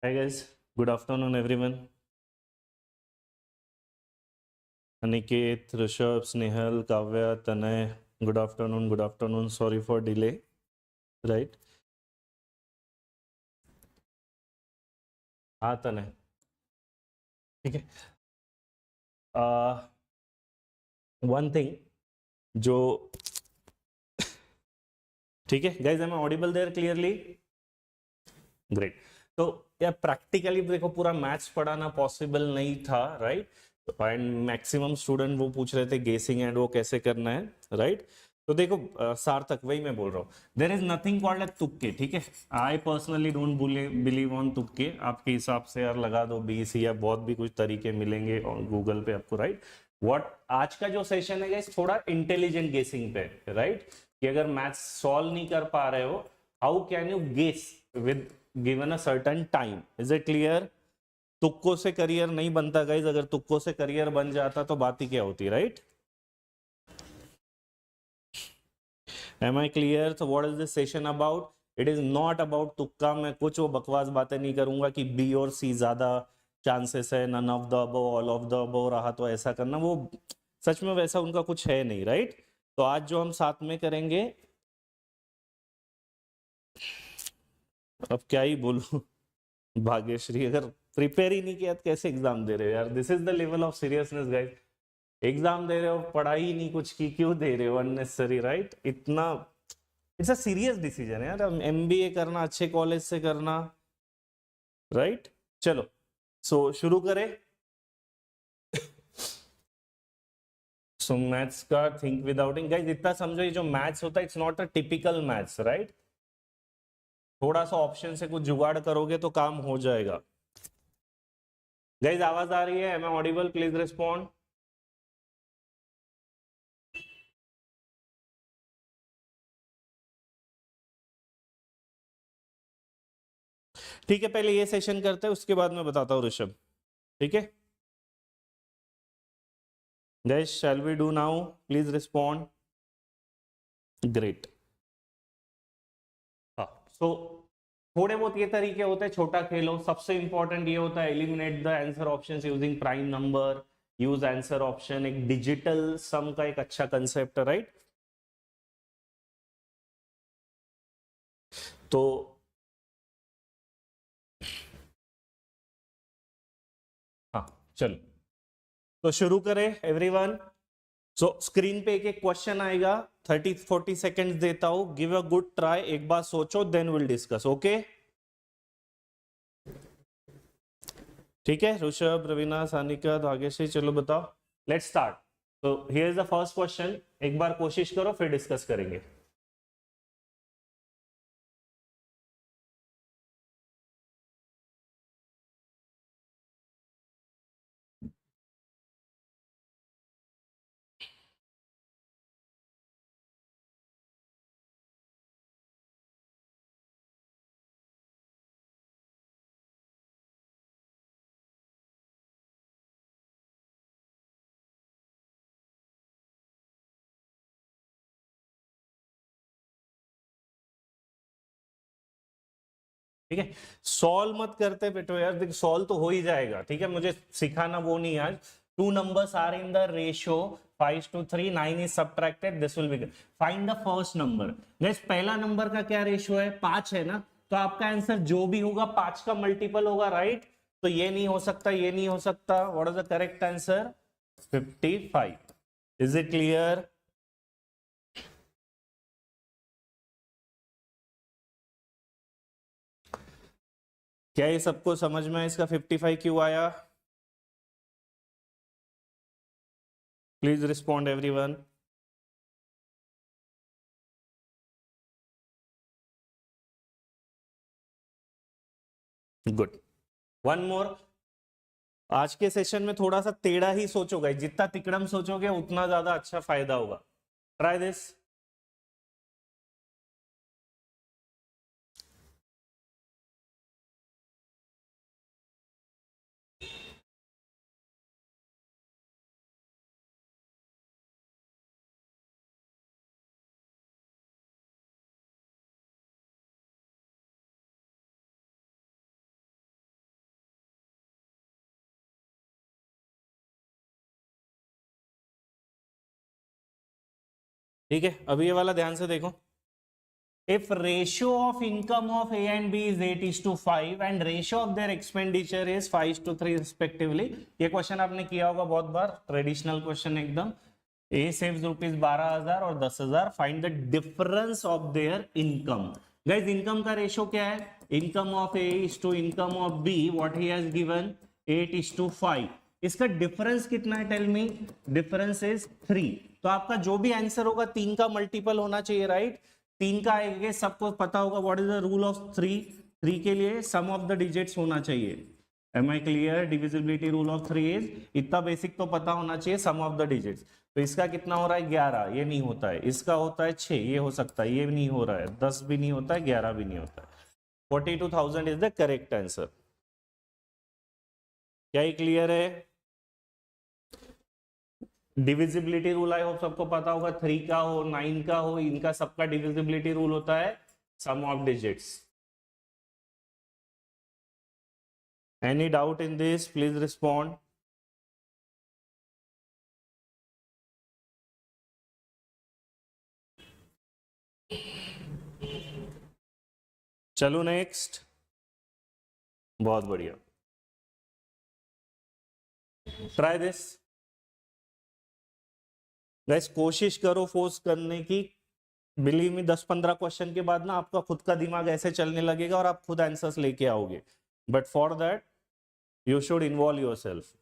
Hi guys, good afternoon everyone. Aniket, Rishabh, Snehal, Kavya, Tanay, good afternoon, good afternoon. Sorry for delay, right? हाँ तनय, ठीक है. One thing जो ठीक है guys, am I audible there clearly? Great. तो यार practically देखो पूरा मैथ्स पढ़ाना पॉसिबल नहीं था, राइट? एंड मैक्सिमम स्टूडेंट वो पूछ रहे थे गेसिंग एंड वो कैसे करना है, राइट? तो देखो सार्थक, वही मैं बोल रहा हूँ, देर इज नथिंग कॉल्ड तुक्के, ठीक है? I personally don't believe on तुक्के. आपके हिसाब से यार लगा दो 20 या बहुत भी कुछ तरीके मिलेंगे गूगल पे आपको, राइट? व्हाट आज का जो सेशन है गाइस थोड़ा इंटेलिजेंट गेसिंग पे, राइट? कि अगर मैथ्स सॉल्व नहीं कर पा रहे हो, how can you guess with given a certain time. Is it clear? तुक्कों से करियर नहीं बनता गाइज. अगर तुक्कों से करियर बन जाता तो बात ही क्या होती, राइट? Am I clear? तो what is this session about? It is not about तुक्का. मैं कुछ वो बकवास बातें नहीं करूंगा कि बी और सी ज्यादा चांसेस है, none of the above, all of the above रहा तो ऐसा करना, वो सच में वैसा उनका कुछ है नहीं, राइट? तो आज जो हम साथ में करेंगे, अब क्या ही बोलूं. भाग्यश्री, अगर प्रिपेयर ही नहीं किया तो कैसे एग्जाम दे रहे हो यार? This is the level of seriousness guys. Exam दे रहे हो, पढ़ाई नहीं कुछ की, क्यों दे रहे हो अननेसेसरी, राइट? इतना इट्स अ सीरियस डिसीजन है यार. एमबीए करना, अच्छे कॉलेज से करना, राइट? चलो, सो शुरू करें. सो मैथ्स का थिंक विदाउट इंक गाइस, इतना समझो, ये जो मैथ्स होता है it's not a typical maths, right? थोड़ा सा ऑप्शन से कुछ जुगाड़ करोगे तो काम हो जाएगा. गाइस आवाज आ रही है? Am I audible? Please respond. ठीक है, पहले ये सेशन करते हैं, उसके बाद मैं बताता हूँ ऋषभ, ठीक है? Guys shall we do now? Please respond. Great. हाँ, सो थोड़े बहुत ये तरीके होते हैं, छोटा खेलो. सबसे इंपॉर्टेंट ये होता है eliminate the answer options using prime number. Use answer option. एक डिजिटल सम का एक अच्छा कंसेप्ट है, राइट? तो हाँ, चलो तो शुरू करें एवरीवन. सो स्क्रीन पे एक एक क्वेश्चन आएगा, 30-40 सेकेंड्स देता हूं. गिव अ गुड ट्राई, एक बार सोचो, देन विल डिस्कस. ओके, ठीक है? ऋषभ, रवीना, सानिका, भाग्यश्री, चलो बताओ. Let's start. तो here is the first question. एक बार कोशिश करो, फिर डिस्कस करेंगे. ठीक है, सॉल्व मत करते बेटो यार. देख, सॉल्व तो हो ही जाएगा, ठीक है? मुझे सिखाना वो नहीं आज. Two numbers are in the ratio 5:3. 9 is subtracted, this will be. Find the first number. Guys पहला नंबर का क्या रेशियो है? 5 है ना? तो आपका आंसर जो भी होगा 5 का मल्टीपल होगा, राइट? तो ये नहीं हो सकता, ये नहीं हो सकता. What is the correct answer? 55. Is it clear? क्या ये सबको समझ में है इसका 55 क्यों आया? Please respond everyone. Good. One more. आज के सेशन में थोड़ा सा टेढ़ा ही सोचोगे. जितना तिकड़म सोचोगे उतना ज्यादा अच्छा फायदा होगा. Try this. ठीक है, अभी ये वाला ध्यान से देखो। If ratio of income of A and B is 8:5 and ratio of their expenditure is 5:3 respectively, ये क्वेश्चन आपने किया होगा बहुत बार, ट्रेडिशनल क्वेश्चन एकदम। A saves रुपीज 12,000 और 10,000, find the difference of their income. Guys income का रेशियो क्या है? Income of A is to income of B, what he has given 8:5। इसका डिफरेंस कितना है? Tell me. Difference is 3। तो आपका जो भी आंसर होगा 3 का मल्टीपल होना चाहिए, राइट? 3 का आएगा, सबको पता होगा what is the rule of 3। 3 के लिए सम ऑफ द डिजिट्स होना चाहिए। Am I clear? Divisibility rule of 3 is, इतना बेसिक तो पता होना चाहिए, सम ऑफ द डिजिट्स। तो इसका कितना हो रहा है? 11। ये नहीं होता है। इसका होता है 6, ये हो सकता है। ये नहीं हो रहा है। 10 भी नहीं होता है, 11 भी नहीं होता है। 42,000 इज द करेक्ट आंसर। क्या ये क्लियर है? डिविजिबिलिटी रूल आई होप सबको पता होगा, 3 का हो 9 का हो, इनका सबका डिविजिबिलिटी रूल होता है sum of digits. Any doubt in this? Please respond. चलो नेक्स्ट। बहुत बढ़िया, ट्राई दिस गाइस। कोशिश करो फोर्स करने की। बिलीव मी, 10-15 क्वेश्चन के बाद ना आपका खुद का दिमाग ऐसे चलने लगेगा और आप खुद आंसर्स लेके आओगे। But for that you should involve yourself.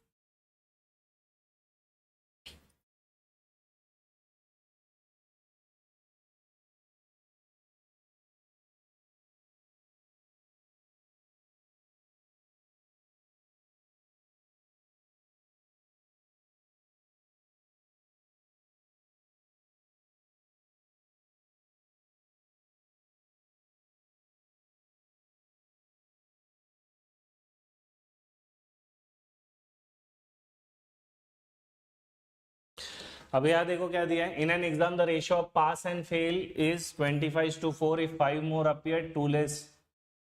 अब यार देखो क्या दिया है। In an exam the ratio of pass and fail is 25:4। If 5 more appear, 2 less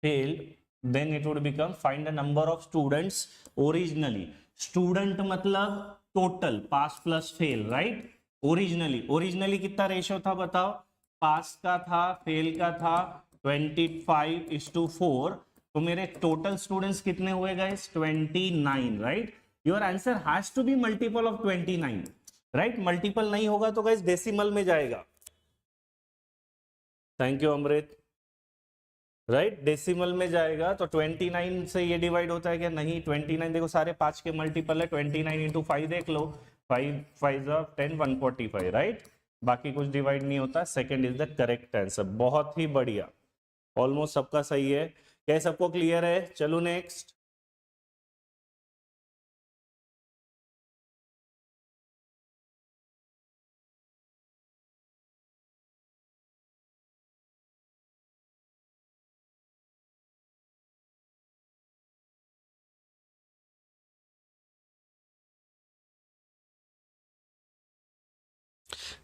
fail, then it would become find the number of students originally. Student मतलब total, pass plus fail, right? Originally कितना ratio था बताओ? पास का था, fail का था 25:4। तो मेरे टोटल स्टूडेंट्स कितने हुए guys? 29, right? Your answer has to be multiple of 29, right? Multiple नहीं होगा तो गाइस डेसिमल में जाएगा। Thank you Amrit. Right, decimal में जाएगा। तो 29 से ये डिवाइड होता है क्या? नहीं। 29 देखो सारे 5 के मल्टीपल है। 29 इंटू 5 देख लो, 5 5 10, 145, राइट? बाकी कुछ डिवाइड नहीं होता। Second is the correct answer. बहुत ही बढ़िया, ऑलमोस्ट सबका सही है। क्या सबको क्लियर है? चलो नेक्स्ट।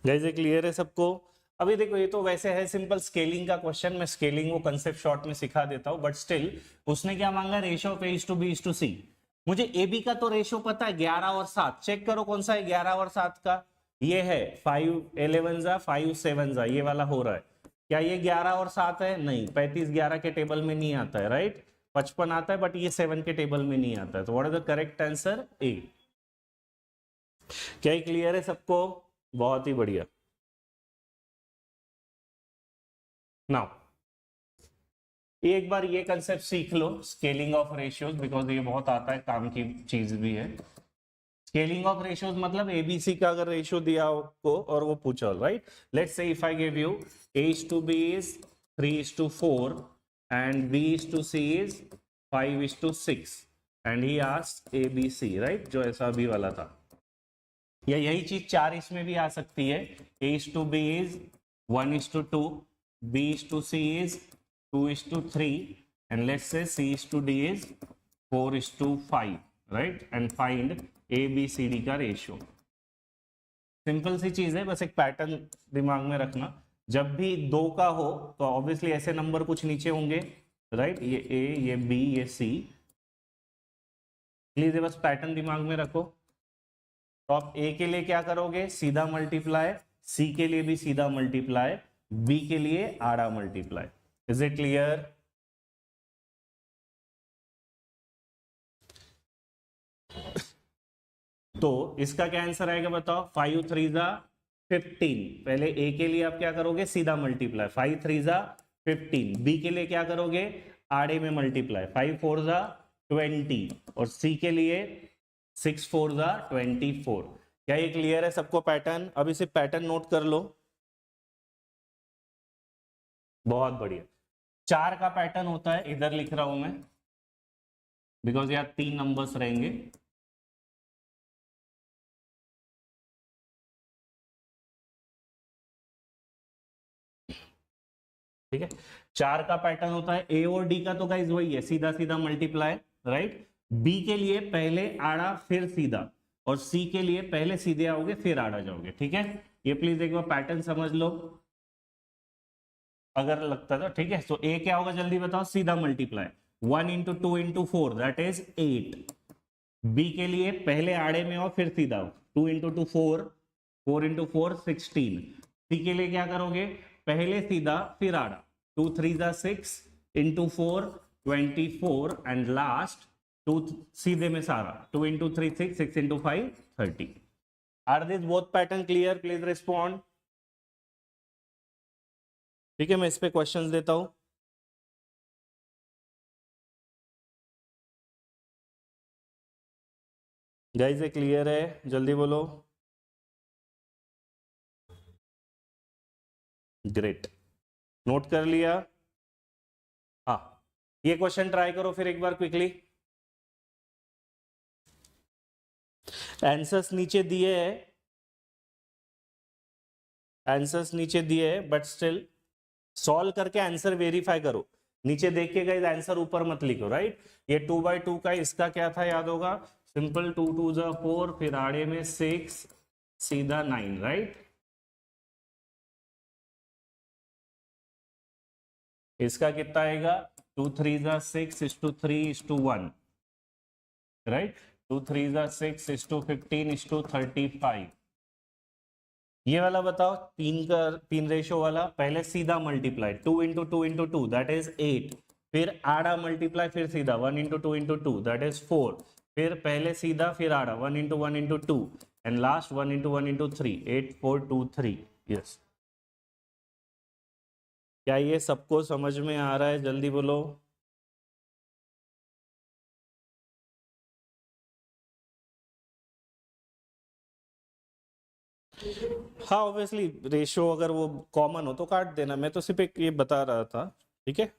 गाइस ये क्लियर है सबको? अभी देखो ये तो वैसे है सिंपल स्केलिंग का क्वेश्चन। मैं स्केलिंग वो कंसेप्ट शॉर्ट में सिखा देता हूं, बट स्टिल उसने क्या मांगा? Ratio of A to B to C. मुझे ए बी का तो रेशियो पता है, 11 और 7। चेक करो कौन सा है 11 और 7 का। ये है 5 11 5 7, ये वाला हो रहा है। क्या ये 11 और 7 है? नहीं। 35 11 के टेबल में नहीं आता है, राइट? 55 आता है, बट ये 7 के टेबल में नहीं आता है। तो what is the correct answer? A. क्या क्लियर है सबको? बहुत ही बढ़िया। नाउ एक बार ये कंसेप्ट सीख लो, स्केलिंग ऑफ रेशियोज, बिकॉज ये बहुत आता है, काम की चीज भी है। स्केलिंग ऑफ रेशियोज मतलब एबीसी का अगर रेशियो दिया आपको और वो पूछो, right? Let's say if I give you a to b is 3:4 and b to c is 5:6 and he asked abc, right? जो ऐसा अभी वाला था, या यही चीज 4 इसमें भी आ सकती है। a to b is 1:2, b to c is 2:3 and let's say c to d is 4:5, right? and find a b c d का रेशियो। सिंपल सी चीज है, बस एक पैटर्न दिमाग में रखना। जब भी 2 का हो तो ऑब्वियसली ऐसे नंबर कुछ नीचे होंगे, राइट? ये a, ये b, ये c। प्लीज ये बस पैटर्न दिमाग में रखो। तो आप a के लिए क्या करोगे? सीधा मल्टीप्लाई सी के लिए भी सीधा मल्टीप्लाई, बी के लिए आड़ा मल्टीप्लाई। Is it clear? तो इसका क्या आंसर आएगा बताओ? 5 3 जा 15। पहले ए के लिए आप क्या करोगे? सीधा मल्टीप्लाई, 5 3 जा 15। बी के लिए क्या करोगे? आड़े में मल्टीप्लाई, 5 4 जा 20। और सी के लिए 6 4 जा 24। क्या ये क्लियर है सबको पैटर्न? अब इसे पैटर्न नोट कर लो। बहुत बढ़िया। 4 का पैटर्न होता है, इधर लिख रहा हूं मैं, बिकॉज यार 3 नंबर्स रहेंगे। ठीक है, 4 का पैटर्न होता है। ए और डी का तो गाइज वही है, सीधा सीधा मल्टीप्लाई, राइट। बी के लिए पहले आड़ा फिर सीधा, और सी के लिए पहले सीधे आओगे फिर आड़ा जाओगे। ठीक है, ये प्लीज एक बार पैटर्न समझ लो अगर लगता था। ठीक है, तो ए क्या होगा जल्दी बताओ? सीधा multiply, 1 into 2 into 4 that is 8। B के लिए पहले आड़े में आओ फिर सीधा आओ, 2 इंटू 2 4, 4 इंटू 4 16। सी के लिए क्या करोगे? पहले सीधा फिर आड़ा, 2 3 जा 6 इंटू 4 24, एंड लास्ट 2 सीधे में सारा, 2 into 3 6, 6 into 5 30। Are this both pattern clear? Please respond. ठीक है, मैं इस पे क्वेश्चंस देता हूं। गाइस ये क्लियर है? जल्दी बोलो। ग्रेट, नोट कर लिया? हाँ, ये क्वेश्चन ट्राई करो फिर एक बार क्विकली। आंसर्स नीचे दिए है, आंसर्स नीचे दिए है, बट स्टिल सॉल्व करके आंसर वेरीफाई करो। नीचे देख के गाइस आंसर ऊपर मत लिखो, राइट। ये 2/2 का इसका क्या था याद होगा? सिंपल, 2 2 जा 4, फिर आड़े में 6, सीधा 9, राइट। इसका कितना आएगा? 2 3 जा 6 इस टू 3 इस टू 1, राइट। 2 3 जा 6 इस टू 15 इस टू 35। ये वाला बताओ, 3 रेशो वाला, पहले सीधा multiply, 2 into 2 into 2 that is 8, फिर आड़ा मल्टीप्लाई फिर सीधा, 1 इंटू 2 इंटू 2 दैट इज 4, फिर पहले सीधा फिर आड़ा, 1 into 1 into 2, and last 1 into 1 into 3, 8 4 2 3। Yes, क्या ये सबको समझ में आ रहा है? जल्दी बोलो। हाँ ऑब्वियसली, रेशियो अगर वो कॉमन हो तो काट देना, मैं तो सिर्फ एक ये बता रहा था। ठीक है,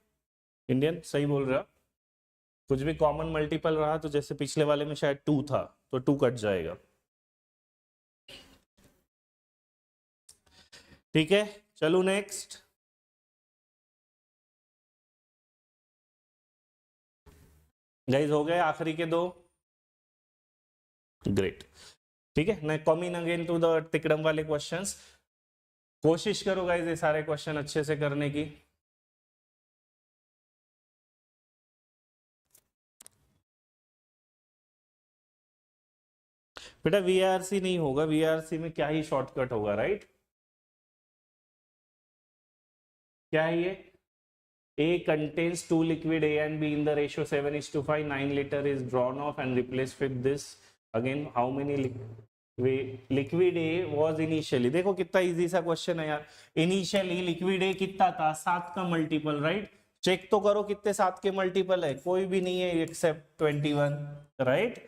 इंडियन सही बोल रहा। कुछ भी कॉमन मल्टीपल रहा तो जैसे पिछले वाले में शायद 2 था तो 2 कट जाएगा। ठीक है, चलो नेक्स्ट। गाइस हो गए आखिरी के 2? ग्रेट। ठीक है, मैं कमिंग अगेन टू द तिकड़म वाले क्वेश्चंस। कोशिश करो गाइस ये सारे क्वेश्चन अच्छे से करने की। बेटा वीआरसी नहीं होगा, वीआरसी में क्या ही शॉर्टकट होगा, राइट। क्या है ये? A contains two liquid A and B in the ratio 7:5. 9 liter is drawn off and replaced with this. Again, how many liquid A was initially? देखो कितना इजी सा क्वेश्चन है यार। इनिशियली लिक्विड A कितना था? 7 का मल्टीपल, राइट। चेक तो करो कितने 7 के मल्टीपल है, कोई भी नहीं है एक्सेप्ट 21, राइट।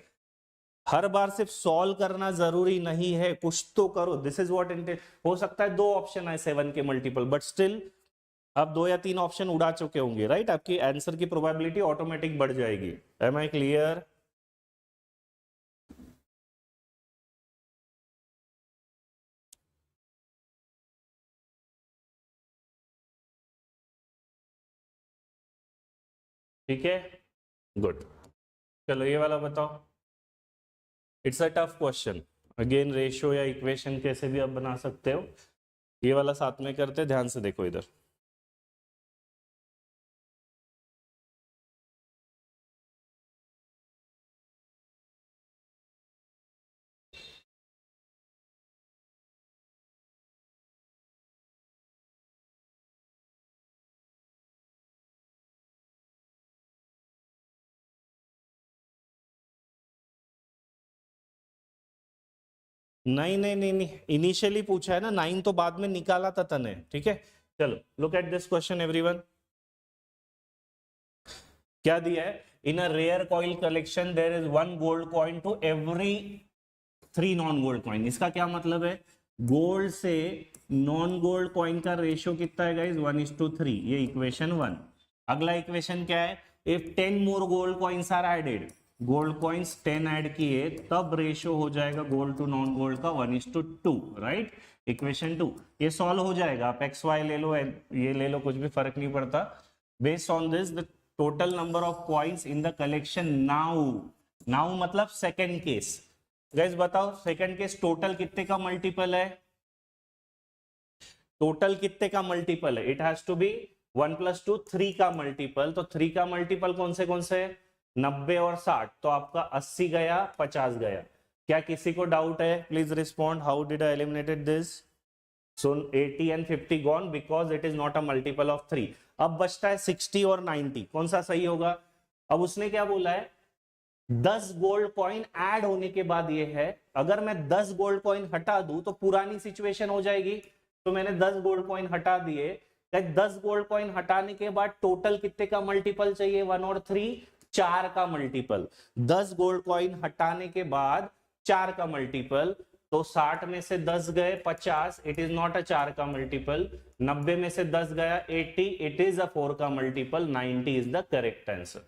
हर बार सिर्फ सॉल्व करना जरूरी नहीं है, कुछ तो करो। This is what intent. हो सकता है 2 ऑप्शन आए 7 के मल्टीपल, बट स्टिल आप 2 या 3 ऑप्शन उड़ा चुके होंगे, राइट। आपकी आंसर की प्रोबेबिलिटी ऑटोमेटिक बढ़ जाएगी। Am I clear? ठीक है, गुड। चलो ये वाला बताओ। It's a tough question. Again ratio या इक्वेशन कैसे भी आप बना सकते हो। ये वाला साथ में करते, ध्यान से देखो इधर। नहीं नहीं नहीं नहीं, इनिशियली पूछा है ना, 9 तो बाद में निकाला था तने, ठीक है। चलो look at this question everyone, क्या दिया है, in a rare coil collection there is 1 gold coin to every 3 non gold coin. इसका क्या मतलब है, गोल्ड से नॉन गोल्ड कॉइन का रेशियो कितना है गाइस, 1:3, ये इक्वेशन 1। अगला इक्वेशन क्या है, if 10 more gold coins are added, gold coins 10 add किए तब रेशियो हो जाएगा गोल्ड टू नॉन गोल्ड का 1:2, राइट। इक्वेशन 2 ये सॉल्व हो जाएगा, आप एक्स वाई ले लो, ये ले लो, कुछ भी फर्क नहीं पड़ता। Based on this the total number of coins in the collection now, now मतलब सेकेंड केस। गाइस बताओ सेकंड केस टोटल कितने का मल्टीपल है, टोटल कितने का मल्टीपल है, इट हैज टू बी 1 + 2 3 का मल्टीपल। तो 3 का मल्टीपल कौन से 90 और 60, तो आपका 80 गया, 50 गया। क्या किसी को डाउट है, please respond, how did I eliminated this. So 80 and 50 gone because it is not a multiple of 3। अब बचता है 60 और 90, कौन सा सही होगा। अब उसने क्या बोला है, 10 गोल्ड कॉइन ऐड होने के बाद ये है, अगर मैं 10 गोल्ड कॉइन हटा दूं तो पुरानी सिचुएशन हो जाएगी। तो मैंने 10 गोल्ड कॉइन हटा दिए, 10 गोल्ड कॉइन हटाने के बाद टोटल कितने का मल्टीपल चाहिए, 1 और 3, 4 का मल्टीपल। 10 गोल्ड कॉइन हटाने के बाद 4 का मल्टीपल, तो 60 में से 10 गए 50, इट इज नॉट अ 4 का मल्टीपल। 90 में से 10 गया 80, इट इज अ 4 का multiple. 90 is the correct answer.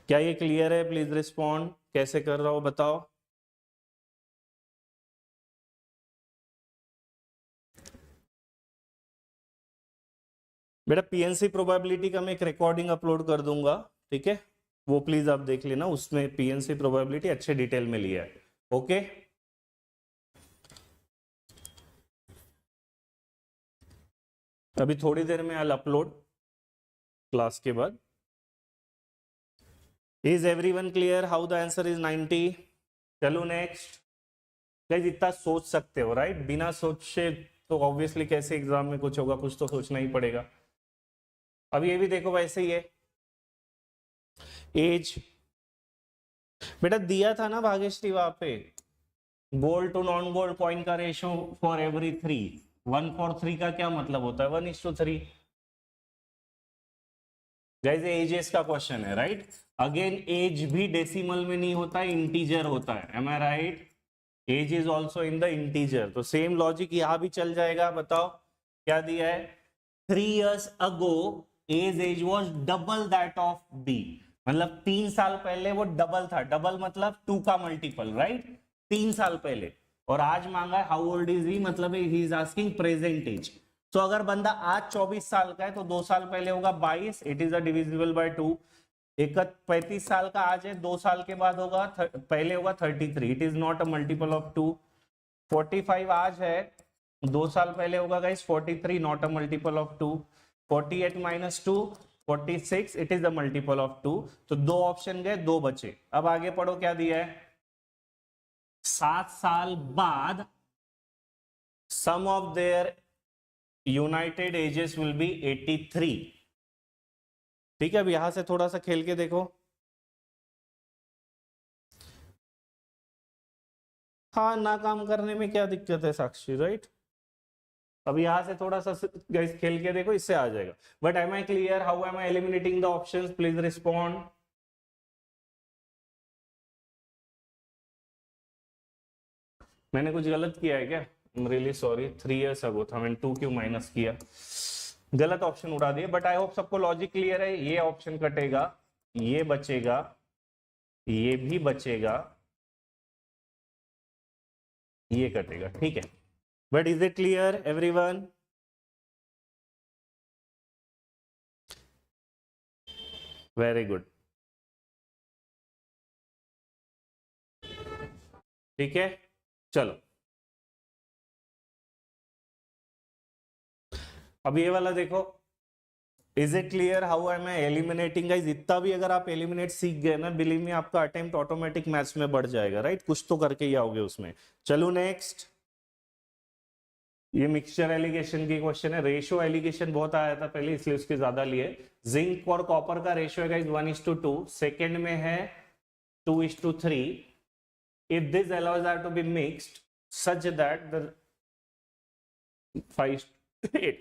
क्या ये क्लियर है, प्लीज रिस्पॉन्ड, कैसे कर रहा हो बताओ। बेटा पीएनसी प्रोबेबिलिटी का मैं एक रिकॉर्डिंग अपलोड कर दूंगा, ठीक है, वो प्लीज आप देख लेना, उसमें पीएनसी प्रोबेबिलिटी अच्छे डिटेल में लिया है, ओके। अभी थोड़ी देर में आई अपलोड क्लास के बाद। Is everyone clear how the answer is 90। चलो नेक्स्ट। गाइस इतना सोच सकते हो राइट, बिना सोचे तो ऑब्वियसली कैसे एग्जाम में कुछ होगा, कुछ तो सोचना ही पड़ेगा। अब ये भी देखो वैसे ही है, एज बेटा दिया था ना भाग्यश्री वहां पे, gold to non gold coin का रेशियो फॉर एवरी 3, 1 for 3 का क्या मतलब होता है, 1:3। गाइस एजेस का क्वेश्चन है राइट, अगेन एज भी डेसिमल में नहीं होता है, इंटीजर होता है, am I right. Age is also in the integer, तो सेम लॉजिक यहां भी चल जाएगा। बताओ क्या दिया है, 3 years ago age was double that of B, मतलब 3 साल पहले वो डबल था, डबल मतलब 2 का मल्टीपल, राइट, 3 साल पहले। और आज मांगा है हाउ ओल्ड इज ही, मतलब he is asking present age. तो अगर बंदा आज 24 साल का है तो 2 साल पहले होगा 22, it is a divisible by 2। 35 साल का आज है, 2 साल के बाद होगा पहले होगा 33, it is not a multiple of 2। 45 आज है, 2 साल पहले होगा guys 43, not a multiple of 2। 48 - 2 46, it is the multiple of 2। तो 2 ऑप्शन गए, 2 बचे। अब आगे पढ़ो क्या दिया है, 7 साल बाद sum of their united ages will be 83। ठीक है, अब यहां से थोड़ा सा खेल के देखो। हाँ ना काम करने में क्या दिक्कत है साक्षी, राइट। अब यहां से थोड़ा सा गाइस खेल के देखो, इससे आ जाएगा। But am I clear, how am I eliminating the options, please respond. मैंने कुछ गलत किया है क्या, I am really sorry, 3 years ago था, मैंने 2 क्यों माइनस किया, गलत ऑप्शन उड़ा दिए। बट आई होप सबको लॉजिक क्लियर है, ये ऑप्शन कटेगा, ये बचेगा, ये भी बचेगा, ये कटेगा, ठीक है। But is it clear everyone. Very good, ठीक है। चलो अब ये वाला देखो, is it clear how am I eliminating. Guys इतना भी अगर आप एलिमिनेट सीख गए ना, बिलीव मी आपका अटेम्प्ट ऑटोमेटिक मैथ्स में बढ़ जाएगा, राइट, कुछ तो करके ही आओगे उसमें। चलो नेक्स्ट, ये मिक्सचर एलिगेशन की क्वेश्चन है, रेशियो एलिगेशन बहुत आया था पहले इसलिए उसके ज्यादा लिए। जिंक और कॉपर का रेशियो है गाइस 1:2, सेकंड में है 2:3, if these alloys are to be mixed such that the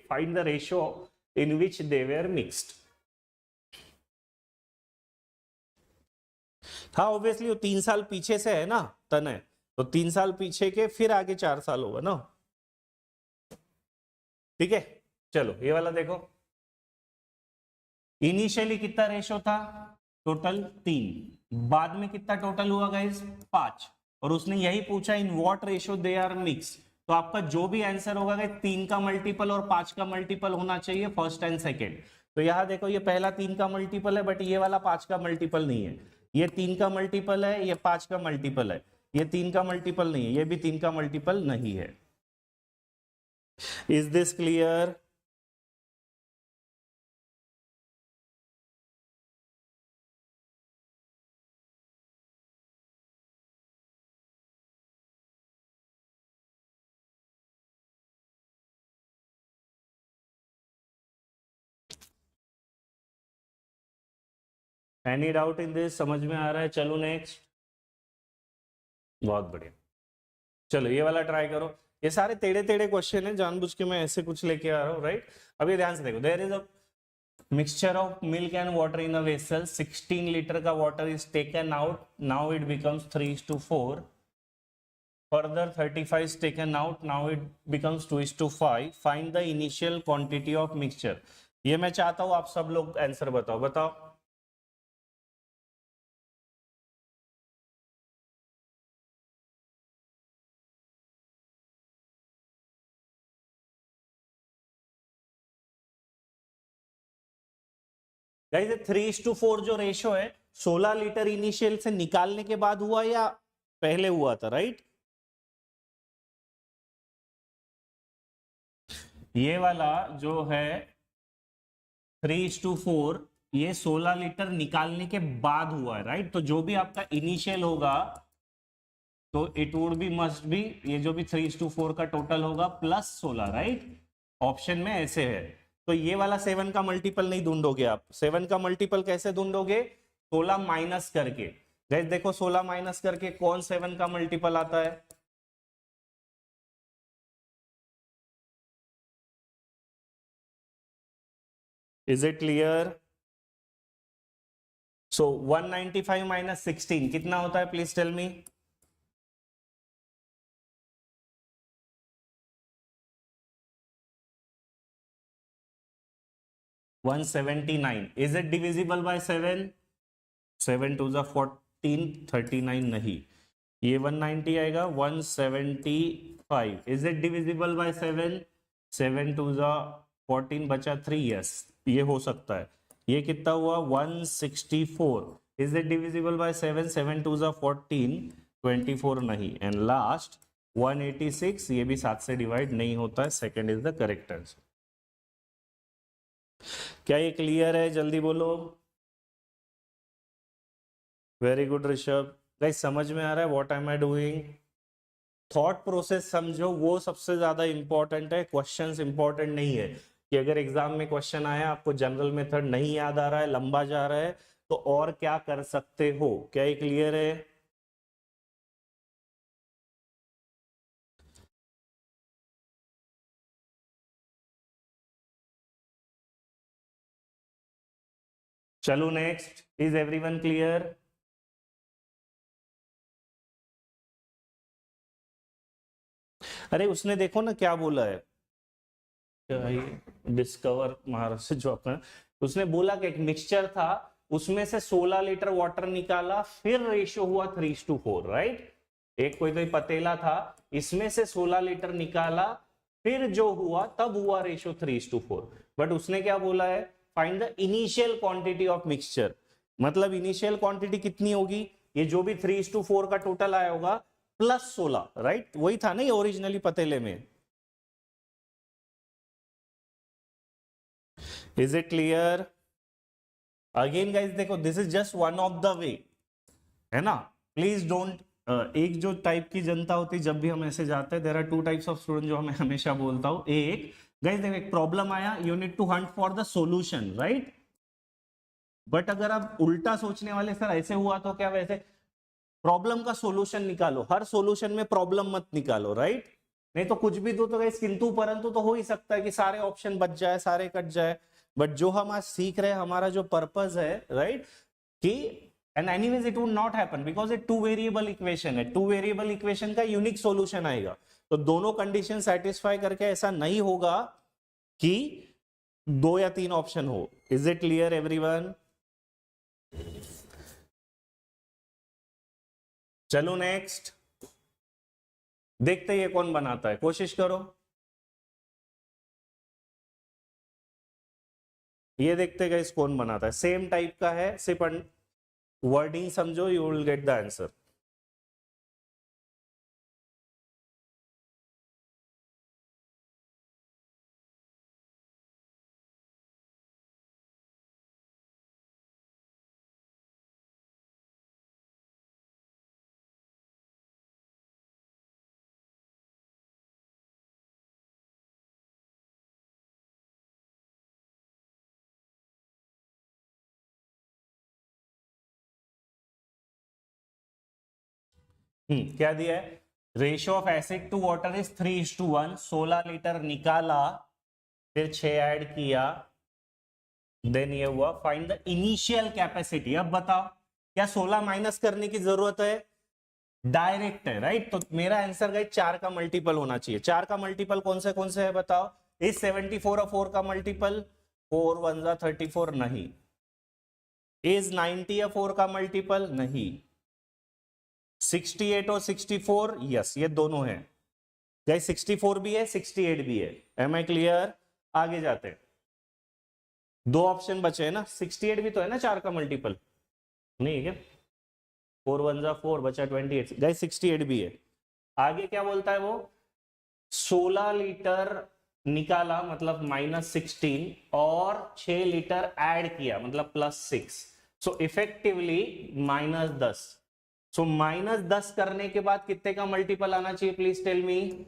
find the ratio in which they were mixed. हाँ ऑब्वियसली वो 3 साल पीछे से है ना तने, तो 3 साल पीछे के फिर आगे 4 साल होगा ना, ठीक है। चलो ये वाला देखो, इनिशियली कितना रेशो था, टोटल 3, बाद में कितना टोटल हुआ गाइस 5, और उसने यही पूछा in what ratio they are mix, तो आपका जो भी आंसर होगा गाइस 3 का मल्टीपल और 5 का मल्टीपल होना चाहिए फर्स्ट एंड सेकेंड। तो यहाँ देखो ये पहला 3 का मल्टीपल है, बट ये वाला 5 का मल्टीपल नहीं है, ये 3 का मल्टीपल है, ये 5 का मल्टीपल है, ये 3 का मल्टीपल नहीं है, ये भी 3 का मल्टीपल नहीं है। Is this clear? Any doubt in this? समझ में आ रहा है? चलो नेक्स्ट। बहुत बढ़िया, चलो ये वाला ट्राई करो। ये सारे टेढ़े टेढ़े क्वेश्चन है, जानबूझ के मैं ऐसे कुछ लेके आ रहा हूँ, राइट। अब ये ध्यान से देखो, there is a mixture of milk and water in a vessel, 16 litre का water is taken out, now it becomes 3:4, further 35 is taken out, now it becomes 2:5, find the initial quantity of mixture। ये मैं चाहता हूं आप सब लोग answer बताओ, बताओ। गाइस 3:4 जो रेशो है 16 लीटर इनिशियल से निकालने के बाद हुआ या पहले हुआ था, राइट। ये वाला जो है 3:4 ये 16 लीटर निकालने के बाद हुआ है, राइट। तो जो भी आपका इनिशियल होगा तो it would be must be ये जो भी 3:4 का टोटल होगा प्लस 16, राइट। ऑप्शन में ऐसे है, तो ये वाला 7 का मल्टीपल नहीं ढूंढोगे आप। 7 का मल्टीपल कैसे ढूंढोगे, 16 माइनस करके। गाइस देखो 16 माइनस करके कौन 7 का मल्टीपल आता है, is it clear? So 195 minus 16 कितना होता है, please tell me. One 179। Is it divisible by 7? 7 2 जा 14, 39 नहीं, ये 190 आएगा। 175 इज इट डिविजिबल बाय 7? 7 2 जा 14 बचा 3, यस ये हो सकता है। ये कितना हुआ 164, इज इट डिविजिबल बाय 7? 7 2 जा 14, 24 नहीं, एंड लास्ट 186 ये भी 7 से डिवाइड नहीं होता है, second is the correct answer. क्या ये क्लियर है? जल्दी बोलो। Very good Rishabh. गाइस समझ में आ रहा है what am I doing? Thought process समझो, वो सबसे ज्यादा इंपॉर्टेंट है, क्वेश्चंस इंपॉर्टेंट नहीं है। कि अगर एग्जाम में क्वेश्चन आया आपको जनरल मेथड नहीं याद आ रहा है, लंबा जा रहा है, तो और क्या कर सकते हो। क्या ये क्लियर है? चलो नेक्स्ट, इज एवरीवन क्लियर? अरे उसने देखो ना क्या बोला है, डिस्कवर महाराष्ट्र जो अपना, उसने बोला कि एक मिक्सचर था उसमें से 16 लीटर वाटर निकाला, फिर रेशियो हुआ 3:4, राइट। एक कोई तो पतेला था, इसमें से 16 लीटर निकाला, फिर जो हुआ तब हुआ रेशियो 3:4। बट उसने क्या बोला है, find the initial quantity of mixture. मतलब इनिशियल क्वांटिटी कितनी होगी, ये जो भी 3:4 का टोटल आया होगा प्लस 16, राइट। वही था ना ये ओरिजिनली पतेले में। Is it clear? Again guys देखो, this is just one of the way, है ना। प्लीज डोंट एक जो टाइप की जनता होती है जब भी हम ऐसे जाते हैं, there are 2 types of student जो मैं हमेशा बोलता हूं। एक गाइस देखो, एक प्रॉब्लम आया, you need to hunt for the solution, right. But अगर आप उल्टा सोचने वाले, सर ऐसे हुआ तो क्या, वैसे प्रॉब्लम का सॉल्यूशन निकालो, हर सॉल्यूशन में प्रॉब्लम मत निकालो, राइट? नहीं तो कुछ भी दो तो गाइस किंतु परंतु तो हो ही सकता है कि सारे ऑप्शन बच जाए, सारे कट जाए, बट जो हम आज सीख रहे हैं, हमारा जो पर्पस है, राइट, कि and anyways it would not happen because ये टू वेरिएबल इक्वेशन है, टू वेरिएबल इक्वेशन का यूनिक सॉल्यूशन आएगा, तो दोनों कंडीशन सेटिस्फाई करके ऐसा नहीं होगा कि 2 या 3 ऑप्शन हो। Is it clear everyone? चलो नेक्स्ट देखते ये कौन बनाता है, कोशिश करो। ये देखते गाइस कौन बनाता है, सेम टाइप का है, सिर्फ वर्डिंग समझो, you will get the answer. क्या दिया है? Ratio of acid to water is 3:1, 16 litre निकाला, फिर 6 ऐड किया, देन ये हुआ, फाइंड द इनिशियल कैपेसिटी। अब बताओ क्या 16 माइनस करने की जरूरत है? डायरेक्ट है, राइट? तो मेरा आंसर गाइस 4 का मल्टीपल होना चाहिए। 4 का मल्टीपल कौन से है बताओ? इज 74 और 4 का मल्टीपल? 4 1 जा 34 नहीं। इज 90 या 4 का मल्टीपल? नहीं। 68 और 64? यस, ये दोनों है गाइस, 64 भी है 68 भी है। Am I clear? आगे जाते हैं, 2 ऑप्शन बचे हैं ना, 68 भी तो है ना 4 का मल्टीपल, नहीं है क्या? 4 1 जा 4 बचा 28, गाइस 68 भी है। आगे क्या बोलता है वो? 16 लीटर निकाला मतलब -16, और 6 लीटर ऐड किया मतलब +6, सो इफेक्टिवली -10। सो -10 करने के बाद कितने का मल्टीपल आना चाहिए? Please tell me.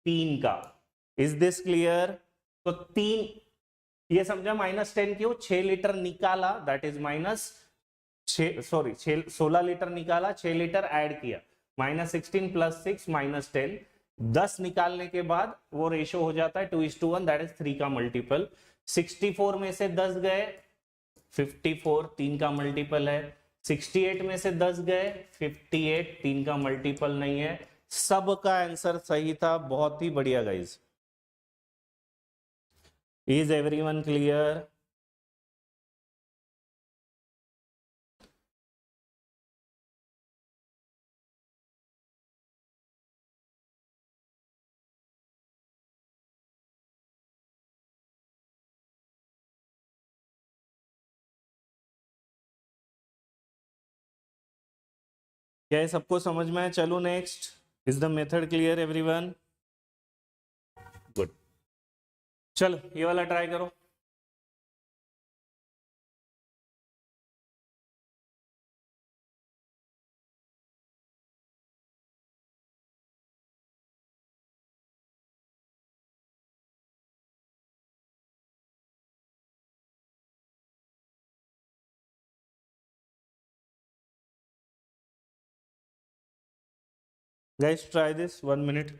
3 का। Is this clear? तो 3, ये समझा -10 क्यों? 6 लीटर निकाला, दैट इज -16 लीटर निकाला, 6 लीटर ऐड किया, -16 + 6 -10, 10 निकालने के बाद वो रेशो हो जाता है 2:1, दैट इज 3 का मल्टीपल। 64 में से 10 गए, 54 3 का मल्टीपल है। 68 में से 10 गए, 58 3 का मल्टीपल नहीं है। सबका आंसर सही था, बहुत ही बढ़िया गाइज। Is everyone clear? क्या ये सबको समझ में है? चलो next, is the method clear everyone? Good, चलो ये वाला ट्राई करो। Guys, try this 1 minute.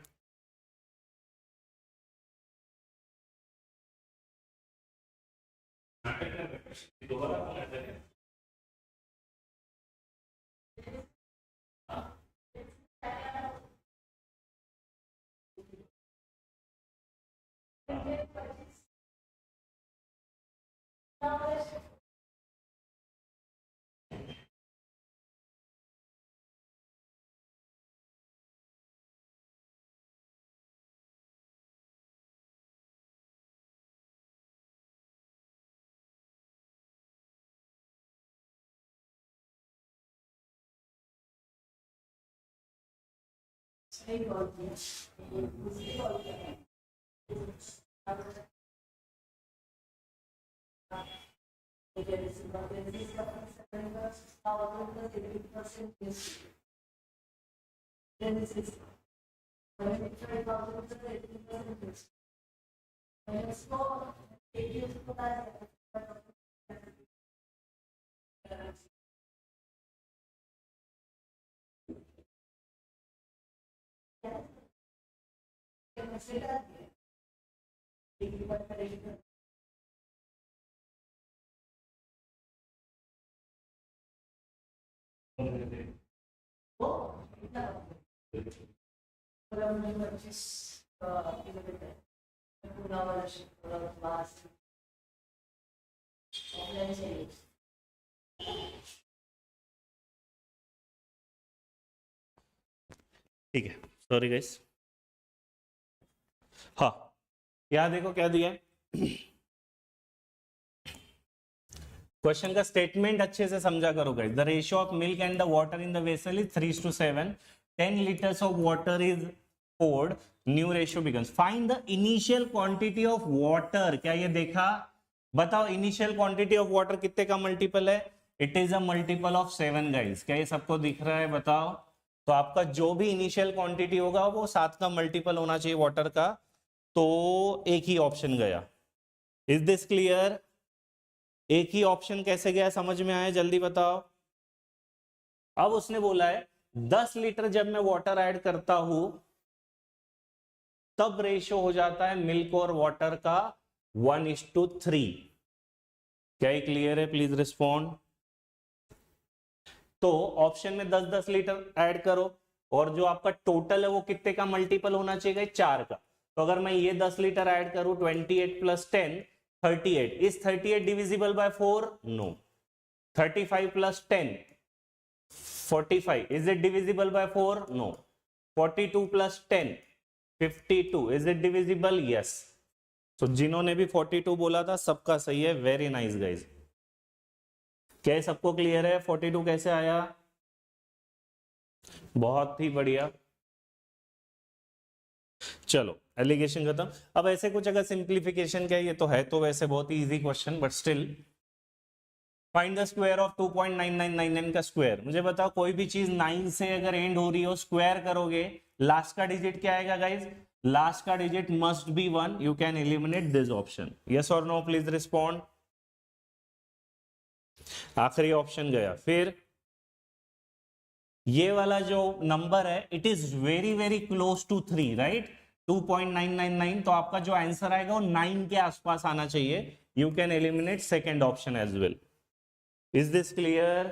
ठीक है, सॉरी गाइस। हाँ, यहाँ देखो क्या दिया है। क्वेश्चन का स्टेटमेंट अच्छे से समझा करो guys. The ratio of milk and the water in the vessel is 3:7. 10 liters of water is poured. New ratio begins. Find the initial quantity of water. क्या ये देखा? बताओ इनिशियल क्वांटिटी ऑफ वाटर कितने का मल्टीपल है? It is a multiple of 7 guys. क्या ये सबको दिख रहा है? बताओ। तो आपका जो भी इनिशियल क्वांटिटी होगा वो 7 का मल्टीपल होना चाहिए वाटर का। तो एक ही ऑप्शन गया। Is this clear? एक ही ऑप्शन कैसे गया, समझ में आया? जल्दी बताओ। अब उसने बोला है 10 लीटर जब मैं वाटर ऐड करता हूं तब रेशियो हो जाता है मिल्क और वाटर का 1:3। क्या ये क्लियर है? Please respond. तो ऑप्शन में 10-10 लीटर ऐड करो और जो आपका टोटल है वो कितने का मल्टीपल होना चाहिए? 4 का। तो अगर मैं ये 10 लीटर ऐड करूं 28 + 10 38। Is 38 divisible by 4? No. 35 + 10 45। Is it divisible by 4? No. 42 + 10 52। Is it divisible? Yes. तो जिन्होंने भी 42 बोला था सबका सही है। Very nice guys. क्या सबको क्लियर है 42 कैसे आया? बहुत ही बढ़िया। चलो एलिगेशन खत्म। अब ऐसे कुछ अगर सिंप्लीफिकेशन का ये तो है तो वैसे बहुत ही easy question, but still find the square of 2.9999 का स्क्वायर। मुझे बताओ कोई भी चीज 9 से अगर एंड हो रही हो, स्क्वायर करोगे, लास्ट का डिजिट क्या आएगा गाइज? लास्ट का digit must be 1। You can eliminate this option. Yes और नो? Please respond. आखिरी ऑप्शन गया। फिर ये वाला जो नंबर है it is very very close to 3, right? 2.999। तो आपका जो आंसर आएगा वो 9 के आसपास आना चाहिए। You can eliminate second option as well. Is this clear?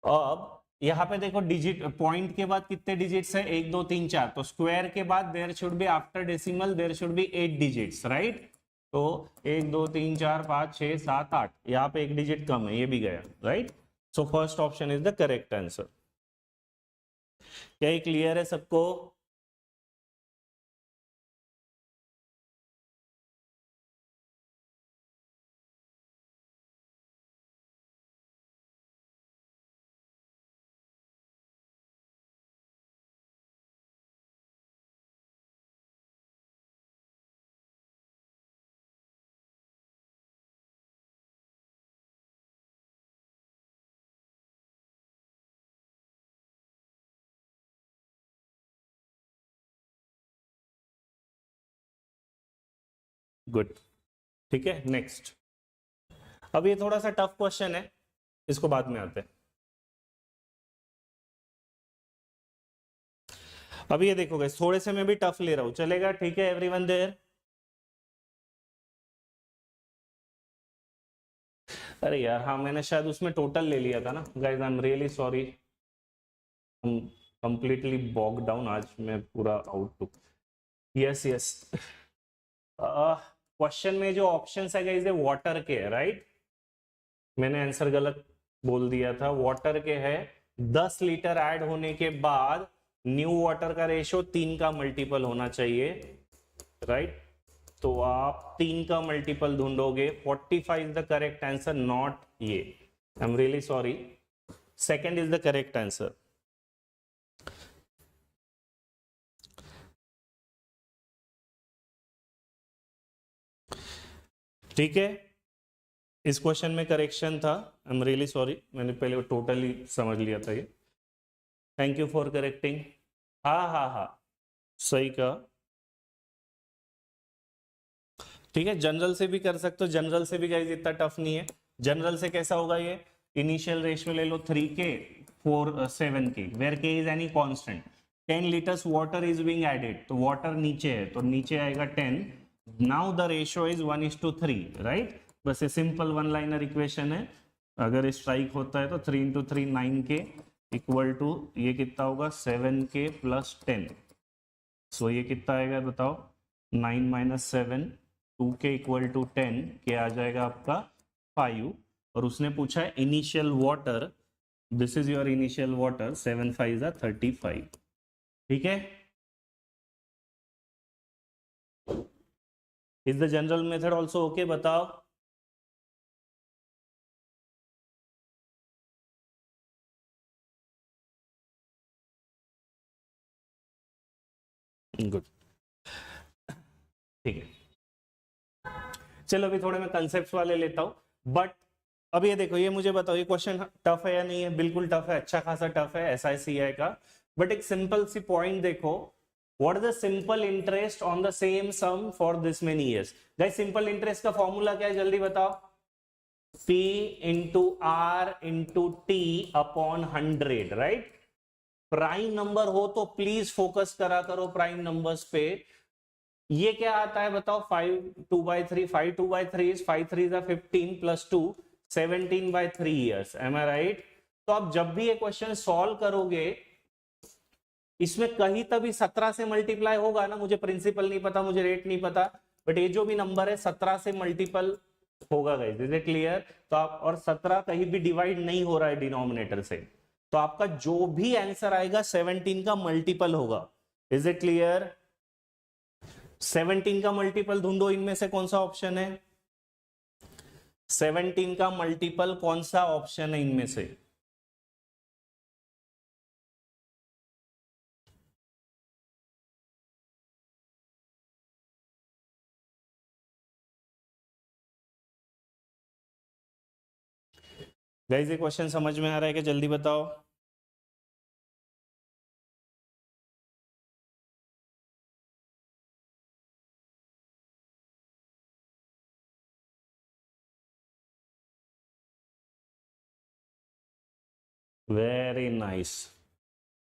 अब यहां पे देखो डिजिट, पॉइंट के बाद कितने डिजिट्स है? 1 2 3 4। तो स्क्वायर के बाद there should be, after decimal there should be 8 digits, right? तो 1 2 3 4 5 6 7 8, यहाँ पे एक डिजिट कम है, ये भी गया, right? So first option is the correct answer. क्या ये क्लियर है सबको? गुड, ठीक है। नेक्स्ट, अब ये थोड़ा सा टफ क्वेश्चन है, इसको बाद में आते हैं। अब ये देखो गाइस, थोड़े से मैं भी टफ ले रहा हूं, चलेगा? ठीक है एवरीवन देयर? अरे यार हाँ, मैंने शायद उसमें टोटल ले लिया था ना guys. I am really sorry, completely bog down आज मैं पूरा आउट। Yes yes. क्वेश्चन में जो ऑप्शन है गाइस ये वाटर के है, राइट? मैंने आंसर गलत बोल दिया था। वाटर के है 10 लीटर ऐड होने के बाद न्यू वाटर का रेशियो 3 का मल्टीपल होना चाहिए, राइट? तो आप 3 का मल्टीपल ढूंढोगे। 45 is the correct answer, not ये। I am really sorry, second is the correct answer. ठीक है, इस क्वेश्चन में करेक्शन था। आई एम रियली सॉरी, मैंने पहले टोटली समझ लिया था ये। Thank you for correcting. हाँ हाँ हाँ, सही कहा। ठीक है, जनरल से भी कर सकते हो। जनरल से भी गाइस इतना टफ नहीं है। जनरल से कैसा होगा ये? इनिशियल रेशियो ले लो 3 के, 7k where k is any constant. 10 liters water is being added, तो water नीचे है तो नीचे आएगा 10. Now the ratio is 1:3, right? बस ये सिंपल वन लाइनर इक्वेशन है. अगर स्ट्राइक होता है तो 3 into 3 9k इक्वल टू ये कितना होगा 7k plus 10. सो ये कितना आएगा बताओ 9 minus 7 2k इक्वल टू 10 के आ जाएगा आपका 5. और उसने पूछा है initial water, this is your initial water 7 5 35. ठीक है. Is the general method also okay बताओ. गुड. ठीक है. चलो अभी थोड़े मैं कंसेप्ट वाले लेता हूं. बट अब ये देखो, ये मुझे बताओ ये क्वेश्चन टफ है या नहीं है. बिल्कुल टफ है, अच्छा खासा टफ है SICI का. बट एक सिंपल सी पॉइंट देखो, what is the simple interest on the same sum for this many years. Guys simple interest का फॉर्मूला क्या है जल्दी बताओ. P into R into T upon 100, right. Prime number हो तो प्लीज फोकस करा करो प्राइम नंबर्स पे. ये क्या आता है बताओ 5 2/3. 5 2/3 is 5 3 is 15 plus 2 17/3 years. Am I right? तो आप जब भी ये क्वेश्चन सॉल्व करोगे इसमें कहीं तभी 17 से मल्टीप्लाई होगा ना. मुझे प्रिंसिपल नहीं पता, मुझे रेट नहीं पता, बट ये जो भी नंबर है 17 से मल्टीपल होगा. Guys is it clear? तो आप, और 17 कहीं भी डिवाइड नहीं हो रहा है डिनोमिनेटर से, तो आपका जो भी आंसर आएगा 17 का मल्टीपल होगा. Is it clear? 17 का मल्टीपल ढूंढो. इनमें से कौन सा ऑप्शन है 17 का मल्टीपल? कौन सा ऑप्शन है इनमें से? गाइस ये क्वेश्चन समझ में आ रहा है कि जल्दी बताओ. Very nice,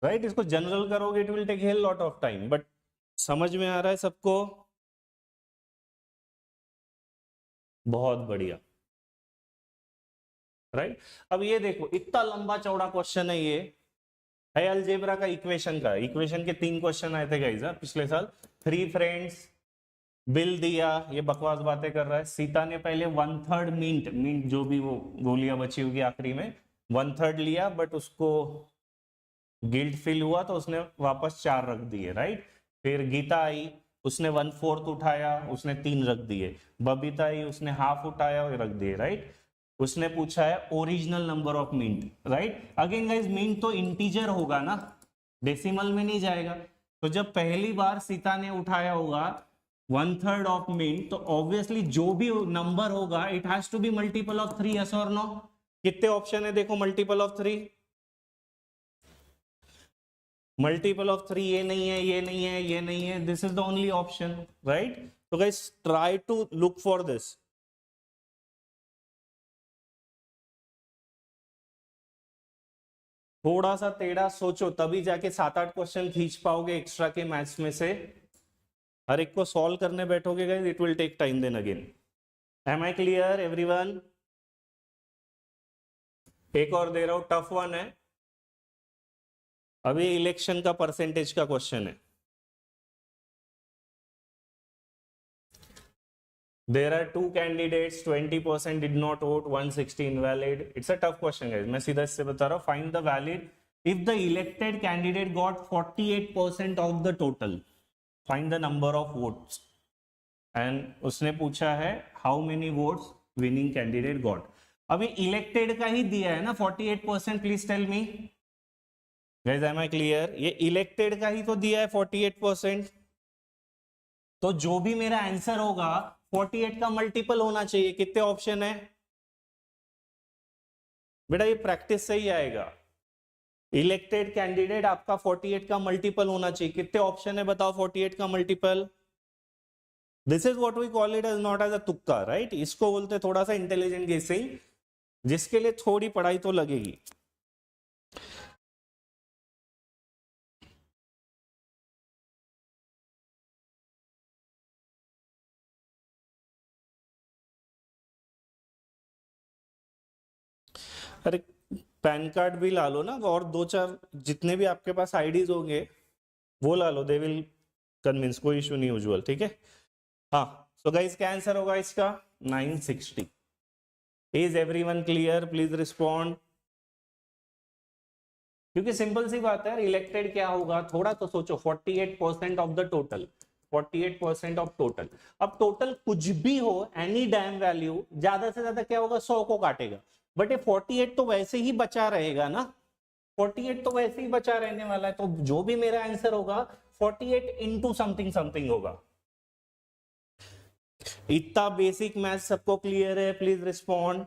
right. इसको जनरल करोगे it will take hell lot of time, but समझ में आ रहा है सबको? बहुत बढ़िया, राइट. अब ये देखो इतना लंबा चौड़ा क्वेश्चन है. ये है अलजेब्रा का इक्वेशन का. इक्वेशन के 3 क्वेश्चन आए थे गाइस पिछले साल. 3 फ्रेंड्स, बिल दिया, ये बकवास बातें कर रहा है. सीता ने पहले 1/3 मिंट जो भी वो गोलियां बची होगी आखिरी में 1/3 लिया, बट उसको गिल्ट फील हुआ तो उसने वापस 4 रख दिए, राइट. फिर गीता आई, उसने 1/4 उठाया, उसने 3 रख दिए. बबीता आई, उसने हाफ उठाया और रख दिए, राइट. उसने पूछा है original number of mint, right. Again guys mint तो इंटीजर होगा ना, डेसिमल में नहीं जाएगा. तो जब पहली बार सीता ने उठाया होगा 1/3 ऑफ मिंट, तो ऑब्वियसली जो भी नंबर होगा it has to be multiple of 3. Yes और नो? कितने ऑप्शन है देखो मल्टीपल ऑफ 3. मल्टीपल ऑफ 3 ये नहीं है, ये नहीं है, ये नहीं है. This is the only option, right. तो guys try to look for this. थोड़ा सा टेढ़ा सोचो तभी जाके 7-8 क्वेश्चन खींच पाओगे एक्स्ट्रा के मैथ्स में से. हर एक को सॉल्व करने बैठोगे guys it will take time then again. Am I clear everyone? एक और दे रहा हूं, टफ वन है. अभी इलेक्शन का परसेंटेज का क्वेश्चन है. There are 2 candidates, 20% did not vote, 160 invalid. It's a tough question, guys. मैं सीधा इससे बता रहा हूँ. Find the valid if the elected candidate got 48% of the total. Find the number of votes. And उसने पूछा है how many votes winning candidate got. अभी elected का ही दिया है ना 48%. Please tell me, guys, am I clear? ये elected का ही तो दिया है 48%. तो जो भी मेरा आंसर होगा 48 का मल्टीपल होना चाहिए. कितने ऑप्शन है बेटा? ये प्रैक्टिस से ही आएगा. इलेक्टेड कैंडिडेट आपका 48 का मल्टीपल होना चाहिए. कितने ऑप्शन है बताओ 48 का multiple? This is what we call it as not as a तुक्का, राइट. इसको बोलते थोड़ा सा इंटेलिजेंट गेसिंग, जिसके लिए थोड़ी पढ़ाई तो लगेगी. अरे पैन कार्ड भी ला लो ना, और दो चार जितने भी आपके पास आईडीज होंगे वो ला लो, दे विल कन्विंस, कोई इशू नहीं उज्जवल, ठीक है। हाँ, सो गाइस क्या आंसर होगा इसका? 960। Is everyone clear? Please respond. क्योंकि सिंपल सी बात है, इलेक्टेड क्या होगा, थोड़ा तो सोचो, 48% of the total, 48% of total. अब टोटल कुछ भी हो, एनी डैम वैल्यू, ज्यादा से ज्यादा क्या होगा, 100 को काटेगा, बट ये 48 तो वैसे ही बचा रहेगा ना, 48 तो वैसे ही बचा रहने वाला है, तो जो भी मेरा आंसर होगा 48 इंटू समथिंग समथिंग होगा। इतना बेसिक मैथ सबको क्लियर है? Please respond.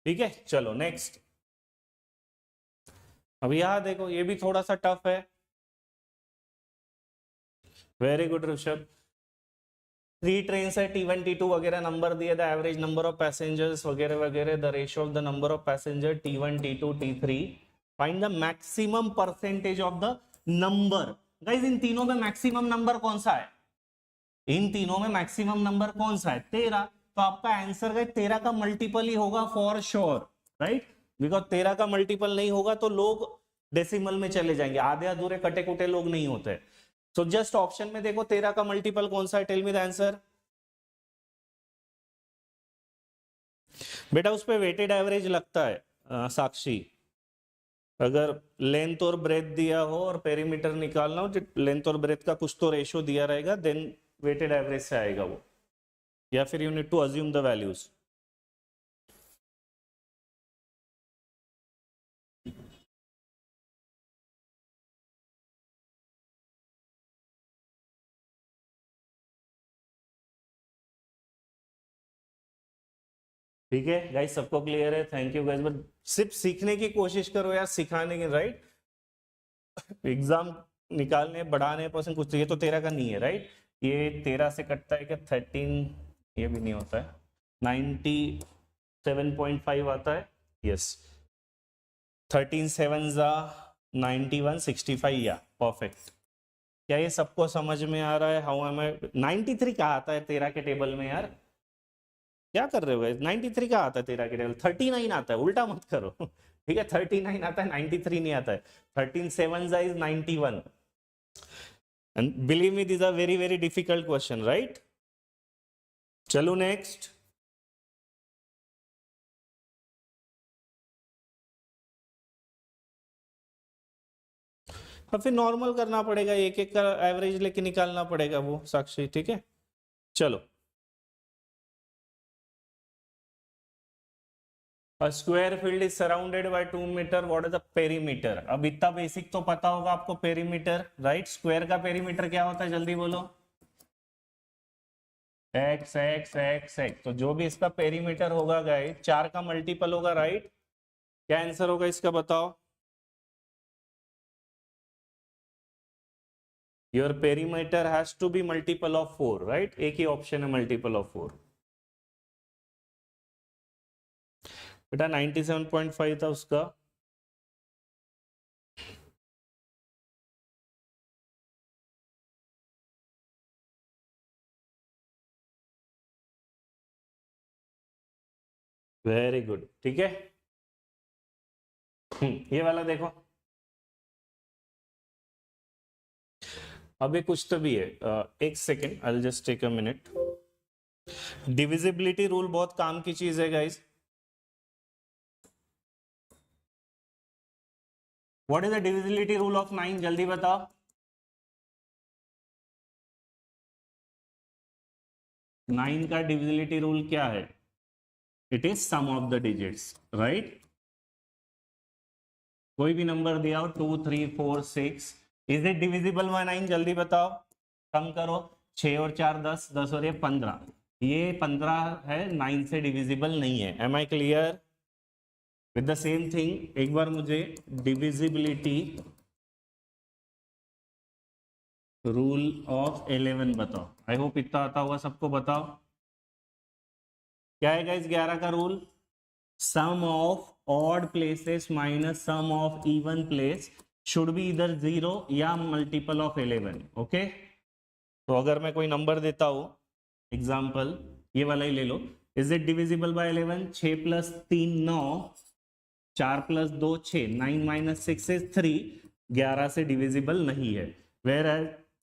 ठीक है, चलो नेक्स्ट। अब यहां देखो, ये भी थोड़ा सा टफ है। Very good Rishabh. 3 ट्रेन है, T1 T2 वगैरह नंबर दिए, the average number of passengers वगैरह वगैरह, the ratio of the number of passenger T1 T2 T3, find the maximum percentage of the number. Guys in तीनों में maximum number कौन सा है? इन तीनों में मैक्सिमम नंबर कौन सा है? 13। तो आपका आंसर गाइस 13 का मल्टीपल ही होगा फॉर श्योर, राइट? बिकॉज 13 का मल्टीपल नहीं होगा तो लोग डेसिमल में चले जाएंगे, आधे अधूरे कटे कुटे लोग नहीं होते। तो जस्ट ऑप्शन में देखो 13 का मल्टीपल कौन सा है, टेल मी द आंसर। बेटा उस पे वेटेड एवरेज लगता है साक्षी, अगर लेंथ और ब्रेथ दिया हो और पेरीमीटर निकालना हो, लेंथ और ब्रेथ का कुछ तो रेशियो दिया रहेगा, देन वेटेड एवरेज से आएगा वो, या फिर you need to assume the values. ठीक है गाइस, सबको क्लियर है? थैंक यू गाइस, बट सिर्फ सीखने की कोशिश करो यार, सिखाने की, राइट? एग्जाम निकालने बढ़ाने परसेंट कुछ, ये तो 13 का नहीं है, राइट? ये 13 से कटता है क्या? 13, ये भी नहीं होता है, 97.5 आता है, यस। 13 7 जा 91, 65, या परफेक्ट। क्या ये सबको समझ में आ रहा है? हाउ एम आई? 93 कहाँ आता है 13 के टेबल में यार? क्या कर रहे हो गाइस? 93 का आता है 13 के टेबल, 39 आता है, उल्टा मत करो। ठीक है, 39 आता है, 93 नहीं आता है। 13 7 is 91, and believe me these are very very difficult question, right? चलो नेक्स्ट। अब फिर नॉर्मल करना पड़ेगा, एक एक का एवरेज लेके निकालना पड़ेगा वो साक्षी, ठीक है? चलो, A square field is surrounded by 2 meter. What is the perimeter? अब इतना बेसिक तो पता होगा आपको, पेरीमीटर, राइट? स्क्वायर का पेरीमीटर क्या होता है, जल्दी बोलो। X x x x. तो जो भी इसका पेरीमीटर होगा गाइस, 4 का मल्टीपल होगा, राइट? क्या आंसर होगा इसका बताओ? Your perimeter has to be multiple of 4, right? एक ही ऑप्शन है मल्टीपल ऑफ 4। बेटा 97.5 था उसका। वेरी गुड, ठीक है। ये वाला देखो, अभी कुछ तो भी है, एक second, I will just take a minute. Divisibility rule बहुत काम की चीज है गाइस। What is the divisibility rule of 9? जल्दी बताओ। 9 का डिविजिबिलिटी रूल क्या है? It is sum of the digits, right? कोई भी नंबर दिया हो, 2 3 4 6, इज इट डिविजिबल बाय 9? जल्दी बताओ, कम करो। 6 और 4 10, 10 और ये 15, ये 15 है, 9 से डिविजिबल नहीं है। Am I clear with the same thing? एक बार मुझे डिविजिबिलिटी रूल ऑफ 11 बताओ। आई होप इतना आता हुआ सबको। बताओ क्या है गाइस 11 का rule? Sum of odd places minus sum of even place should be इधर 0 या मल्टीपल ऑफ 11। ओके, तो अगर मैं कोई नंबर देता हूं, एग्जाम्पल ये वाला ही ले लो। Is it divisible by 11? 6 plus 3 9, 4 plus 2 6, 9 minus 6 is 3। 11 से डिविजिबल नहीं है। वेयर एज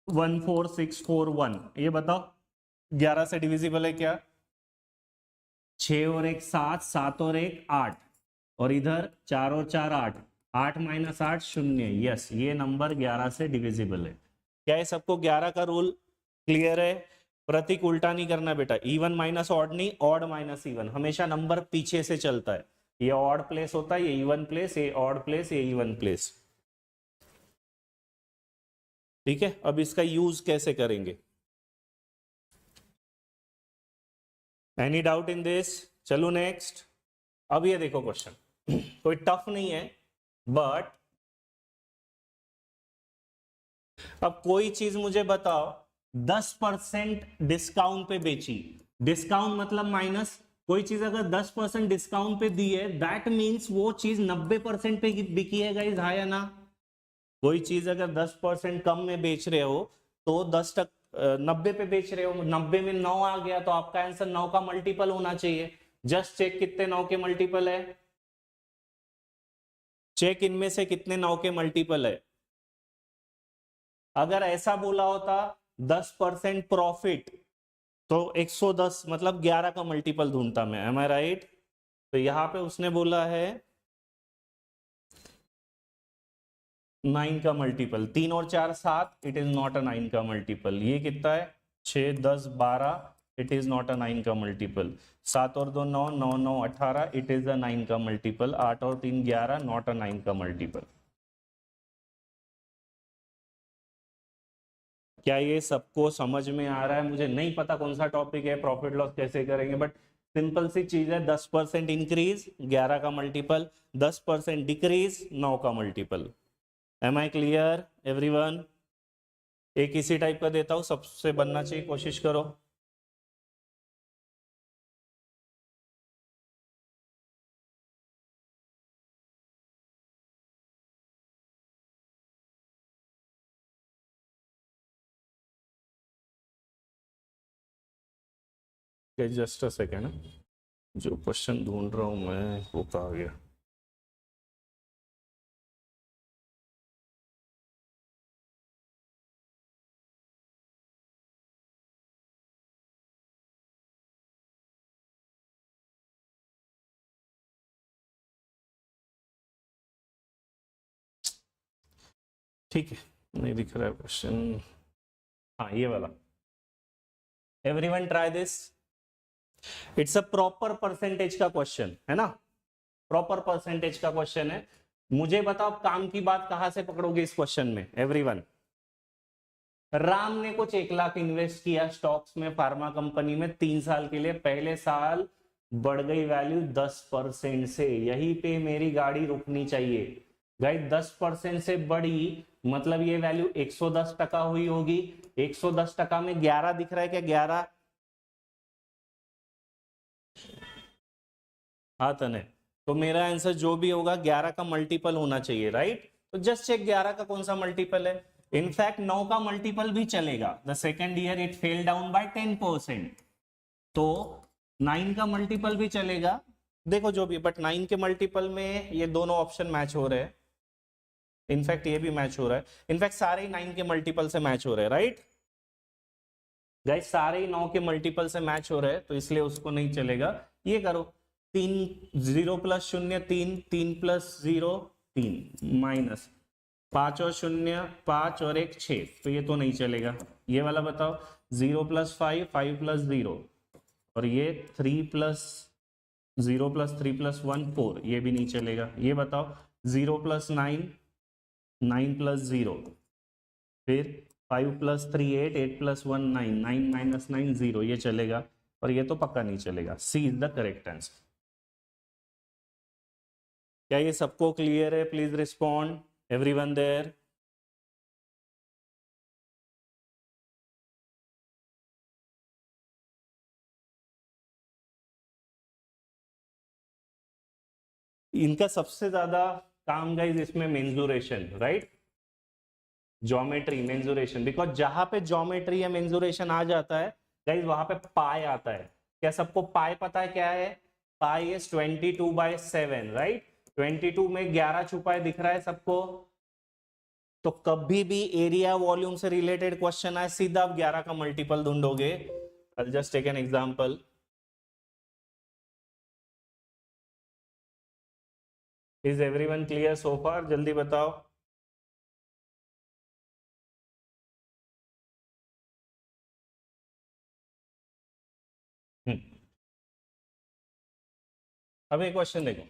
1 4 6 4 1, ये बताओ 11 से डिविजिबल है क्या? 6 और 1 7, 7 और 1 8, और इधर 4 और 4 8, 8 माइनस 8 0। यस, ये नंबर 11 से डिविजिबल है। क्या है सबको 11 का रूल क्लियर है? प्रतीक उल्टा नहीं करना बेटा, इवन माइनस ऑड नहीं, ऑड माइनस इवन। हमेशा नंबर पीछे से चलता है। ये ऑड प्लेस होता है, ये इवन प्लेस, ये ऑड प्लेस, ये इवन प्लेस। ठीक है, अब इसका यूज कैसे करेंगे? Any doubt in this? चलो नेक्स्ट। अब ये देखो क्वेश्चन कोई टफ नहीं है, बट अब कोई चीज मुझे बताओ 10% डिस्काउंट पे बेची। डिस्काउंट मतलब माइनस। कोई चीज अगर 10% डिस्काउंट पे दी है, दैट मींस वो चीज 90% पे बिकी है गाइस, हाँ या ना? कोई चीज अगर 10% कम में बेच रहे हो तो 90 पे बेच रहे हो, 90 में 9 आ गया तो आपका आंसर 9 का मल्टीपल होना चाहिए। जस्ट चेक कितने 9 के मल्टीपल है, चेक इनमें से कितने 9 के मल्टीपल है। अगर ऐसा बोला होता 10% प्रॉफिट तो 110 मतलब 11 का मल्टीपल ढूंढता मैं, एम आई राइट? तो यहां पे उसने बोला है 9 का मल्टीपल। 3 और 4 7, इट इज नॉट अ 9 का मल्टीपल। ये कितना है? 6 10 12, इट इज नॉट अ 9 का मल्टीपल। 7 और 2 9, 9 9 18, इट इज अ 9 का मल्टीपल। 8 और 3 11, नॉट अ 9 का मल्टीपल। क्या ये सबको समझ में आ रहा है? मुझे नहीं पता कौन सा टॉपिक है, प्रॉफिट लॉस कैसे करेंगे, बट सिंपल सी चीज है। 10% इंक्रीज 11 का मल्टीपल, 10% डिक्रीज 9 का multiple. Am I clear everyone? एक इसी टाइप का देता हूं, सबसे बनना चाहिए, कोशिश करो। जस्ट अ सेकेंड, जो क्वेश्चन ढूंढ रहा हूं मैं वो कहा गया। ठीक है, नहीं दिख रहा है क्वेश्चन। हाँ ये वाला। Everyone try this. It's a proper percentage का क्वेश्चन है ना, प्रॉपर परसेंटेज का क्वेश्चन है। मुझे बताओ काम की बात कहां से पकड़ोगे इस क्वेश्चन में? एवरीवन, राम ने कुछ 1 लाख इन्वेस्ट किया स्टॉक्स में, फार्मा कंपनी में 3 साल के लिए। पहले साल बढ़ गई वैल्यू 10% से, यहीं पे मेरी गाड़ी रुकनी चाहिए। गाइस 10% से बढ़ी मतलब ये वैल्यू 110% हुई होगी। 110% में 11 दिख रहा है क्या? 11? हाँ तने, तो मेरा आंसर जो भी होगा 11 का मल्टीपल होना चाहिए, राइट? तो जस्ट चेक 11 का कौन सा मल्टीपल है। इनफैक्ट 9 का मल्टीपल भी चलेगा। The second year it fell down by 10%, तो 9 का मल्टीपल भी चलेगा। देखो जो भी, बट 9 के मल्टीपल में ये दोनों ऑप्शन मैच हो रहे हैं। इनफैक्ट ये भी मैच हो रहा है। इनफैक्ट सारे ही 9 के मल्टीपल से मैच हो रहे हैं, राइट गाइस? सारे ही 9 के मल्टीपल से मैच हो रहे हैं, तो इसलिए उसको नहीं चलेगा। ये करो 3 0 प्लस 0 3, 3 प्लस 0 3, माइनस 5 और 0 5 और 1 6, तो ये तो नहीं चलेगा। ये वाला बताओ 0 प्लस 5, 5 प्लस 0, और ये 3 प्लस 0 प्लस 3 प्लस 1 4, ये भी नहीं चलेगा। ये बताओ 0 प्लस 9, 9 प्लस 0, फिर 5 प्लस 3 8, 8 प्लस 1 9, 9 माइनस 9 0, ये चलेगा। और ये तो पक्का नहीं चलेगा। C is the correct answer. क्या ये सबको क्लियर है? Please respond everyone there. इनका सबसे ज्यादा काम गाइज इसमें mensuration, right, geometry, mensuration, because जहां पे ज्योमेट्री या मेंजुरेशन आ जाता है गाइज वहां पे पाई आता है। क्या सबको पाई पता है क्या है? Pi is 22/7, right. 22 में 11 छुपा दिख रहा है सबको। तो कभी भी एरिया वॉल्यूम से रिलेटेड क्वेश्चन आए सीधा आप 11 का multiple ढूंढोगे। I'll just take an example. Is everyone clear so far? जल्दी बताओ। अब एक क्वेश्चन देखो,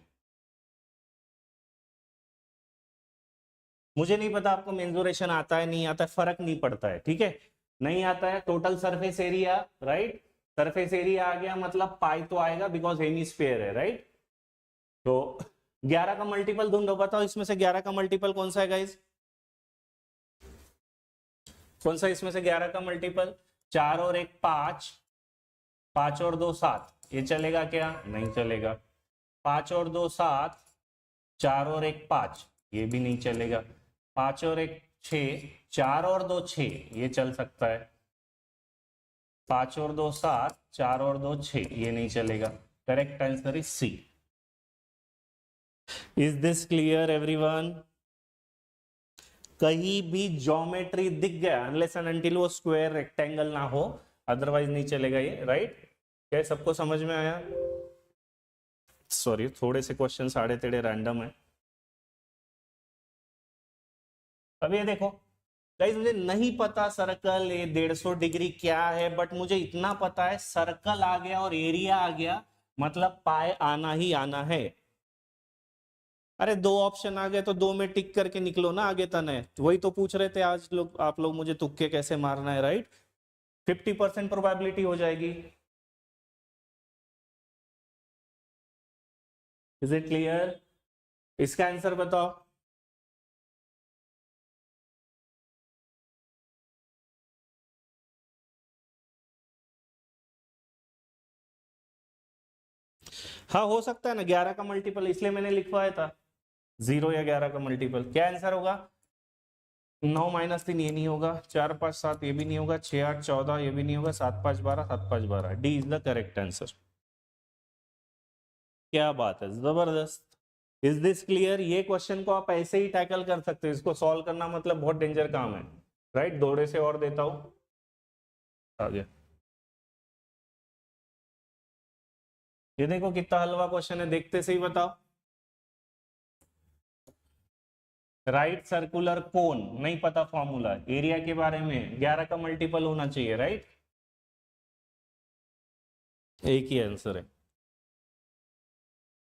मुझे नहीं पता आपको मेंजुरेशन आता है नहीं आता है, फर्क नहीं पड़ता है, ठीक है। नहीं आता है, total surface area, right, surface area आ गया मतलब पाई तो आएगा बिकॉज हेमिस्फीयर है, राइट। तो 11 का मल्टीपल ढूंढो, बताओ इसमें से 11 का मल्टीपल कौन सा है गाइज? कौन सा इसमें से 11 का मल्टीपल? 4 और 1 5, 5 और 2 7, ये चलेगा क्या? नहीं चलेगा। 5 और 2 7, 4 और 1 5, ये भी नहीं चलेगा। 5 और 1 6, 4 और 2 6, ये चल सकता है। 5 और 2 7, 4 और 2 6, ये नहीं चलेगा। Correct answer is C. Is this clear everyone? कहीं भी ज्योमेट्री दिख गया अनलेस एंड अनटिल वो स्क्वायर रेक्टेंगल ना हो, अदरवाइज नहीं चलेगा ये, राइट। क्या सबको समझ में आया? सॉरी, थोड़े से क्वेश्चन आड़े टेढ़े रैंडम है। अब ये देखो गाइस, मुझे नहीं पता सर्कल ये 150 डिग्री क्या है, बट मुझे इतना पता है सर्कल आ गया और एरिया आ गया मतलब पाए आना ही आना है। अरे दो ऑप्शन आ गए तो दो में टिक करके निकलो ना आगे तने, वही तो पूछ रहे थे आज लोग आप लोग मुझे, तुक्के कैसे मारना है, राइट। 50% प्रोबेबिलिटी हो जाएगी। Is it clear? इसका आंसर बताओ। हाँ हो सकता है ना, 11 का मल्टीपल इसलिए मैंने लिखवाया था 0 या 11 का मल्टीपल। क्या आंसर होगा? 9 - 3 ये नहीं होगा, 4 5 7 ये भी नहीं होगा, 6 8 14 ये भी नहीं होगा, 7 5 12 7 5 12, D is the correct answer. क्या बात है, जबरदस्त। Is this clear? ये क्वेश्चन को आप ऐसे ही टैकल कर सकते हो, इसको सॉल्व करना मतलब बहुत डेंजर काम है, राइट। थोड़े से और देता हूं आगे। ये देखो कितना हलवा क्वेश्चन है, देखते से ही बताओ। राइट सर्कुलर कोन, नहीं पता फॉर्मूला, एरिया के बारे में 11 का मल्टीपल होना चाहिए, राइट। एक ही आंसर है।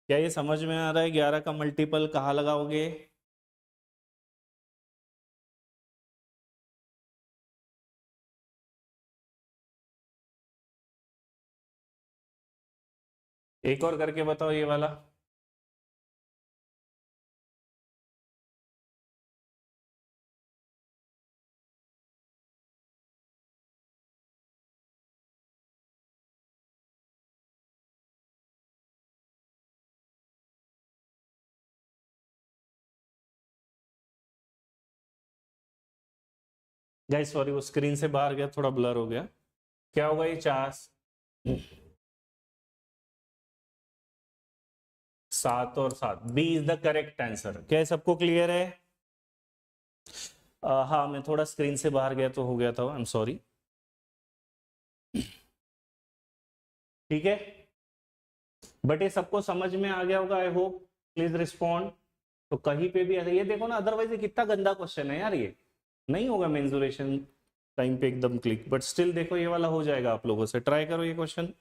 क्या ये समझ में आ रहा है 11 का मल्टीपल कहाँ लगाओगे? एक और करके बताओ ये वाला। गाइस सॉरी, वो स्क्रीन से बाहर गया, थोड़ा ब्लर हो गया। क्या होगा ये? 4 7 और 7, B is the correct answer. क्या सबको क्लियर है? हाँ मैं थोड़ा स्क्रीन से बाहर गया तो हो गया था, आई एम सॉरी। ठीक है, बट ये सबको समझ में आ गया होगा आई होप। Please respond. तो कहीं पे भी ये देखो ना, अदरवाइज ये कितना गंदा क्वेश्चन है यार, ये नहीं होगा मेंसुरेशन टाइम पे एकदम क्लिक, बट स्टिल देखो ये वाला हो जाएगा आप लोगों से, ट्राई करो ये क्वेश्चन।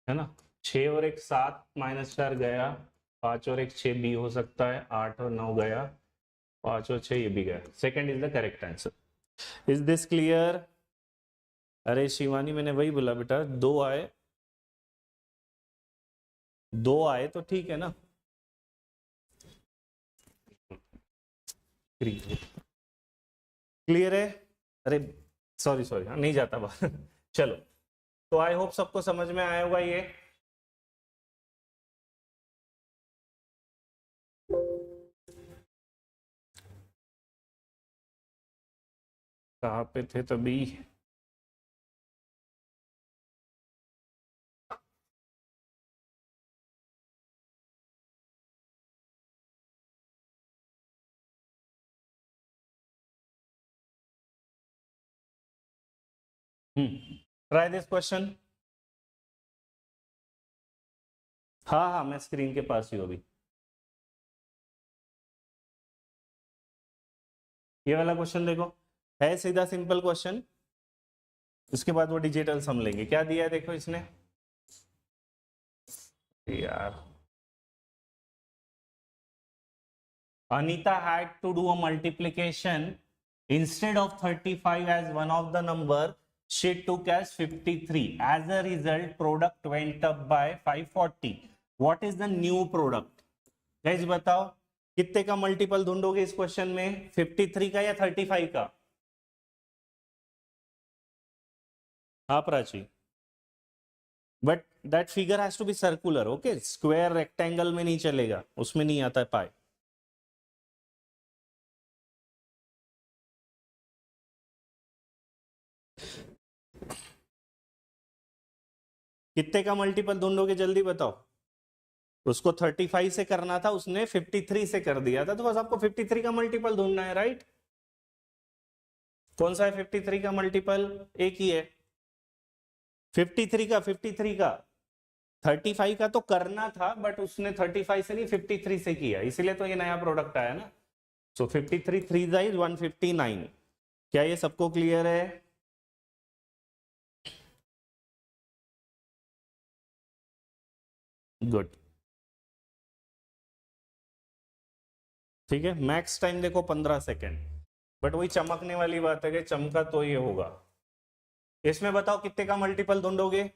है ना, 6 और 1 7 -4 गया, 5 और 1 6 बी हो सकता है, 8 और 9 गया, 5 और 6 ये भी गया। Second is the correct answer. Is this clear? अरे शिवानी मैंने वही बोला बेटा, दो आए तो ठीक है ना। क्लियर है? अरे सॉरी सॉरी, हाँ नहीं जाता बाहर चलो, तो आई होप सबको समझ में आया होगा ये। कहाँ पे थे तभी? Try this question. हाँ हाँ, मैं स्क्रीन के पास ही हूँ अभी। ये वाला क्वेश्चन देखो, है सीधा सिंपल क्वेश्चन, उसके बाद वो डिजिटल सम लेंगे। क्या दिया है देखो इसने यार। Anita had to do a multiplication. Instead of 35 as one of the number, she took as 53. As a result, product went up by 540. What is the new product? Guys बताओ, कितने का मल्टीपल ढूंढोगे इस क्वेश्चन में? 53 का या 35 का? हाँ Prachi, but that figure has to be circular, okay? Square rectangle में नहीं चलेगा, उसमें नहीं आता है पाई। कितने का मल्टीपल ढूंढोगे जल्दी बताओ। उसको 35 से करना था, उसने 53 से कर दिया था, तो बस आपको 53 का मल्टीपल ढूंढना है, राइट? कौन सा है 53 का मल्टीपल? एक ही है 53 का। 35 का तो करना था, बट उसने 35 से नहीं 53 से किया, इसीलिए तो ये नया प्रोडक्ट आया ना। सो 53 3 इज 159। क्या ये सबको क्लियर है? गुड, ठीक है। मैक्स टाइम देखो 15 सेकेंड, बट वही चमकने वाली बात है कि चमका तो ये होगा। इसमें बताओ कितने का मल्टीपल ढूंढोगे?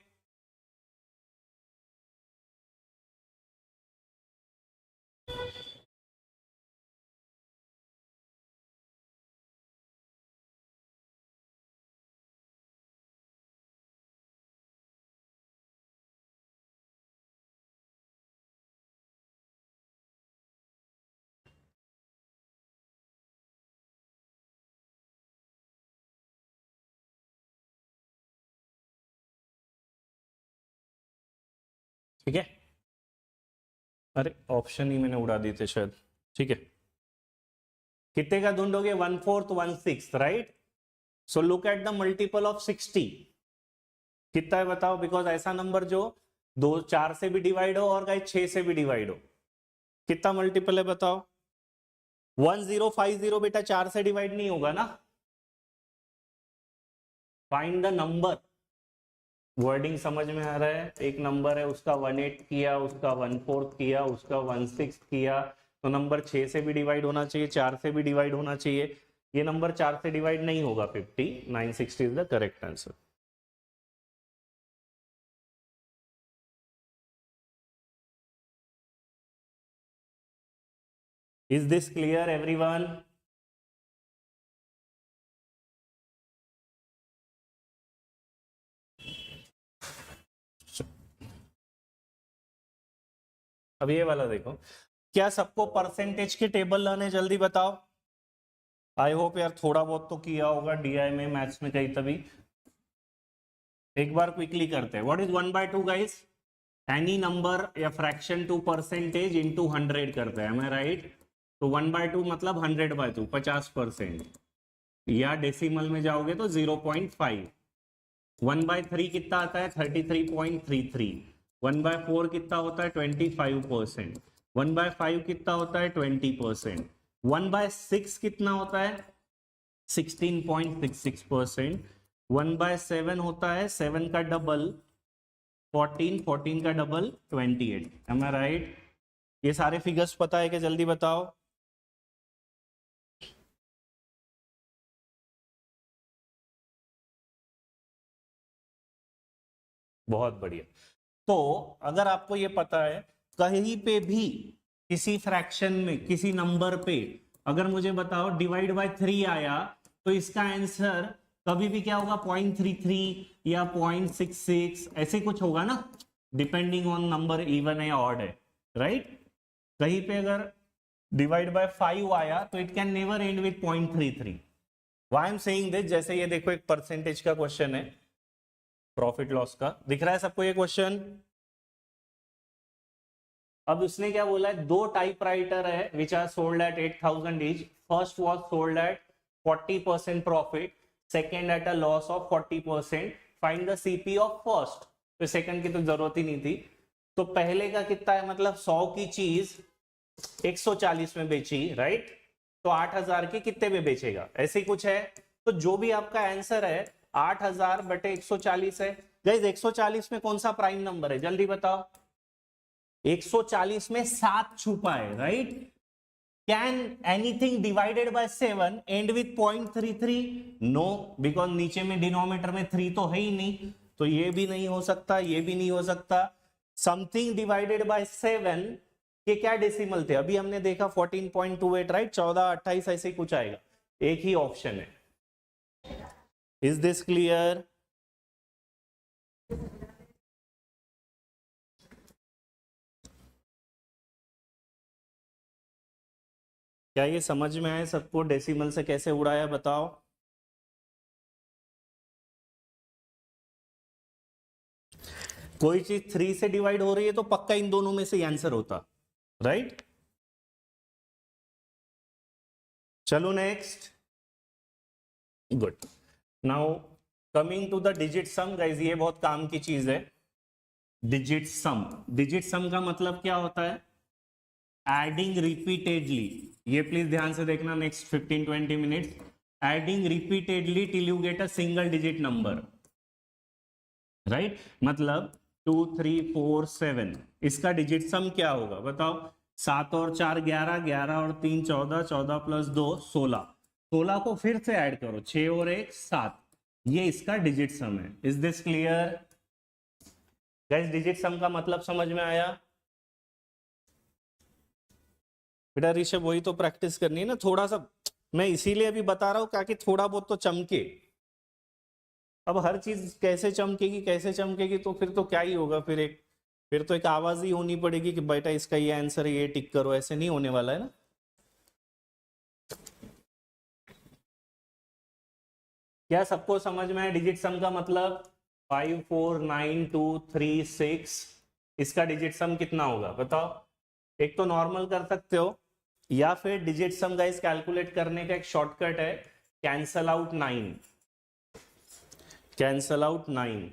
ठीक है, अरे ऑप्शन ही मैंने उड़ा दिए थे शायद। ठीक है, कितने का ढूंढोगे? 1/4 1/6, right? So look at the multiple of 60। कितना है बताओ, बिकॉज ऐसा नंबर जो 4 से भी डिवाइड हो और गाइस 6 से भी डिवाइड हो। कितना मल्टीपल है बताओ? 1050 बेटा 4 से डिवाइड नहीं होगा ना। Find the number. वर्डिंग समझ में आ रहा है? एक नंबर है, उसका 18 किया, उसका 1/4 किया, उसका 1/6 किया, तो नंबर 6 से भी डिवाइड होना चाहिए, 4 से भी डिवाइड होना चाहिए। ये नंबर 4 से डिवाइड नहीं होगा। 50 960 is the correct answer. Is this clear everyone? अब ये वाला देखो, क्या सबको परसेंटेज के टेबल लाने जल्दी बताओ। आई होप यार थोड़ा बहुत तो किया होगा डीआई में, मैथ्स में कहीं तभी। एक बार क्विकली करते हैं। What is 1/2 guys? Any number या फ्रैक्शन टू परसेंटेज इनटू 100 करते हैं, मैं राइट? तो 1/2 मतलब 100/2, 50%। या डेसिमल में जाओगे तो 0.5। 1/3 कितना आता है? 33.33। 1/4 कितना होता है? 25%। 1/5 कितना होता है? 20%। 1/6 कितना होता है? 16.66%। 1/7 होता है 7 का डबल 14, 14 का डबल 28। M I right? ये सारे फिगर्स पता है कि जल्दी बताओ। बहुत बढ़िया। तो अगर आपको ये पता है कहीं पे भी किसी फ्रैक्शन में किसी नंबर पे अगर मुझे बताओ डिवाइड बाय 3 आया तो इसका आंसर कभी भी क्या होगा 0.33 या 0.66 ऐसे कुछ होगा ना, डिपेंडिंग ऑन नंबर इवन है ऑड है, राइट। कहीं पे अगर डिवाइड बाय 5 आया तो it can never and with 0.33। Why I am saying this, जैसे ये देखो एक परसेंटेज का क्वेश्चन है, प्रॉफिट लॉस का, दिख रहा है सबको ये क्वेश्चन। अब उसने क्या बोला है, दो टाइपराइटर है which are sold at 8,000 each. First was sold at 40% profit, second at a loss of 40%। Find the CP of first. तो सेकंड की तो जरूरत ही नहीं थी। तो पहले का कितना है, मतलब 100 की चीज 140 में बेची, राइट। तो 8,000 की कितने में बेचेगा, ऐसे ही कुछ है। तो जो भी आपका आंसर है 8,000 बटे 140 है। गाइस 140 में कौन सा प्राइम नंबर है, जल्दी बताओ। 140 में 7 छुपा है, राइट। Can anything divided by 7 and with 0.33? No, because नीचे में डिनोमिनेटर में 3 तो है ही नहीं, तो ये भी नहीं हो सकता, ये भी नहीं हो सकता। समथिंग डिवाइडेड बाय 7 के क्या डेसिमल थे, अभी हमने देखा 14.28, राइट। 14, 28 ऐसे ही कुछ आएगा, एक ही ऑप्शन है। Is this clear? क्या ये समझ में आए सबको, डेसिमल से कैसे उड़ाया बताओ। कोई चीज 3 से डिवाइड हो रही है तो पक्का इन दोनों में से आंसर होता, राइट। चलो next, good. Now coming to the digit sum guys, ये बहुत काम की चीज है। डिजिट सम, डिजिट सम का मतलब क्या होता है, एडिंग रिपीटेडली। ये प्लीज ध्यान से देखना next 15-20 minutes. Adding repeatedly till you get a single digit number, right. मतलब 2, 3, 4, 7, इसका डिजिट सम क्या होगा बताओ। 7 और 4 11, 11 और 3 14, 14 प्लस 2 16, 16 को फिर से ऐड करो, 6 और 1 7, ये इसका डिजिट सम है। Is this clear guys? Digit सम का मतलब समझ में आया? बेटा ऋषभ वही तो प्रैक्टिस करनी है ना थोड़ा सा, मैं इसीलिए अभी बता रहा हूं ताकि थोड़ा बहुत तो चमके। अब हर चीज कैसे चमकेगी कैसे चमकेगी, तो फिर तो क्या ही होगा, फिर तो एक आवाज ही होनी पड़ेगी कि बेटा इसका ये आंसर है, ये टिक करो, ऐसे नहीं होने वाला है ना। क्या सबको समझ में है डिजिट सम का मतलब? 5, 4, 9, 2, 3, 6, इसका डिजिट सम कितना होगा बताओ। एक तो नॉर्मल कर सकते हो, या फिर डिजिट सम गाइस कैलकुलेट करने का एक शॉर्टकट है, कैंसल आउट 9। कैंसल आउट 9,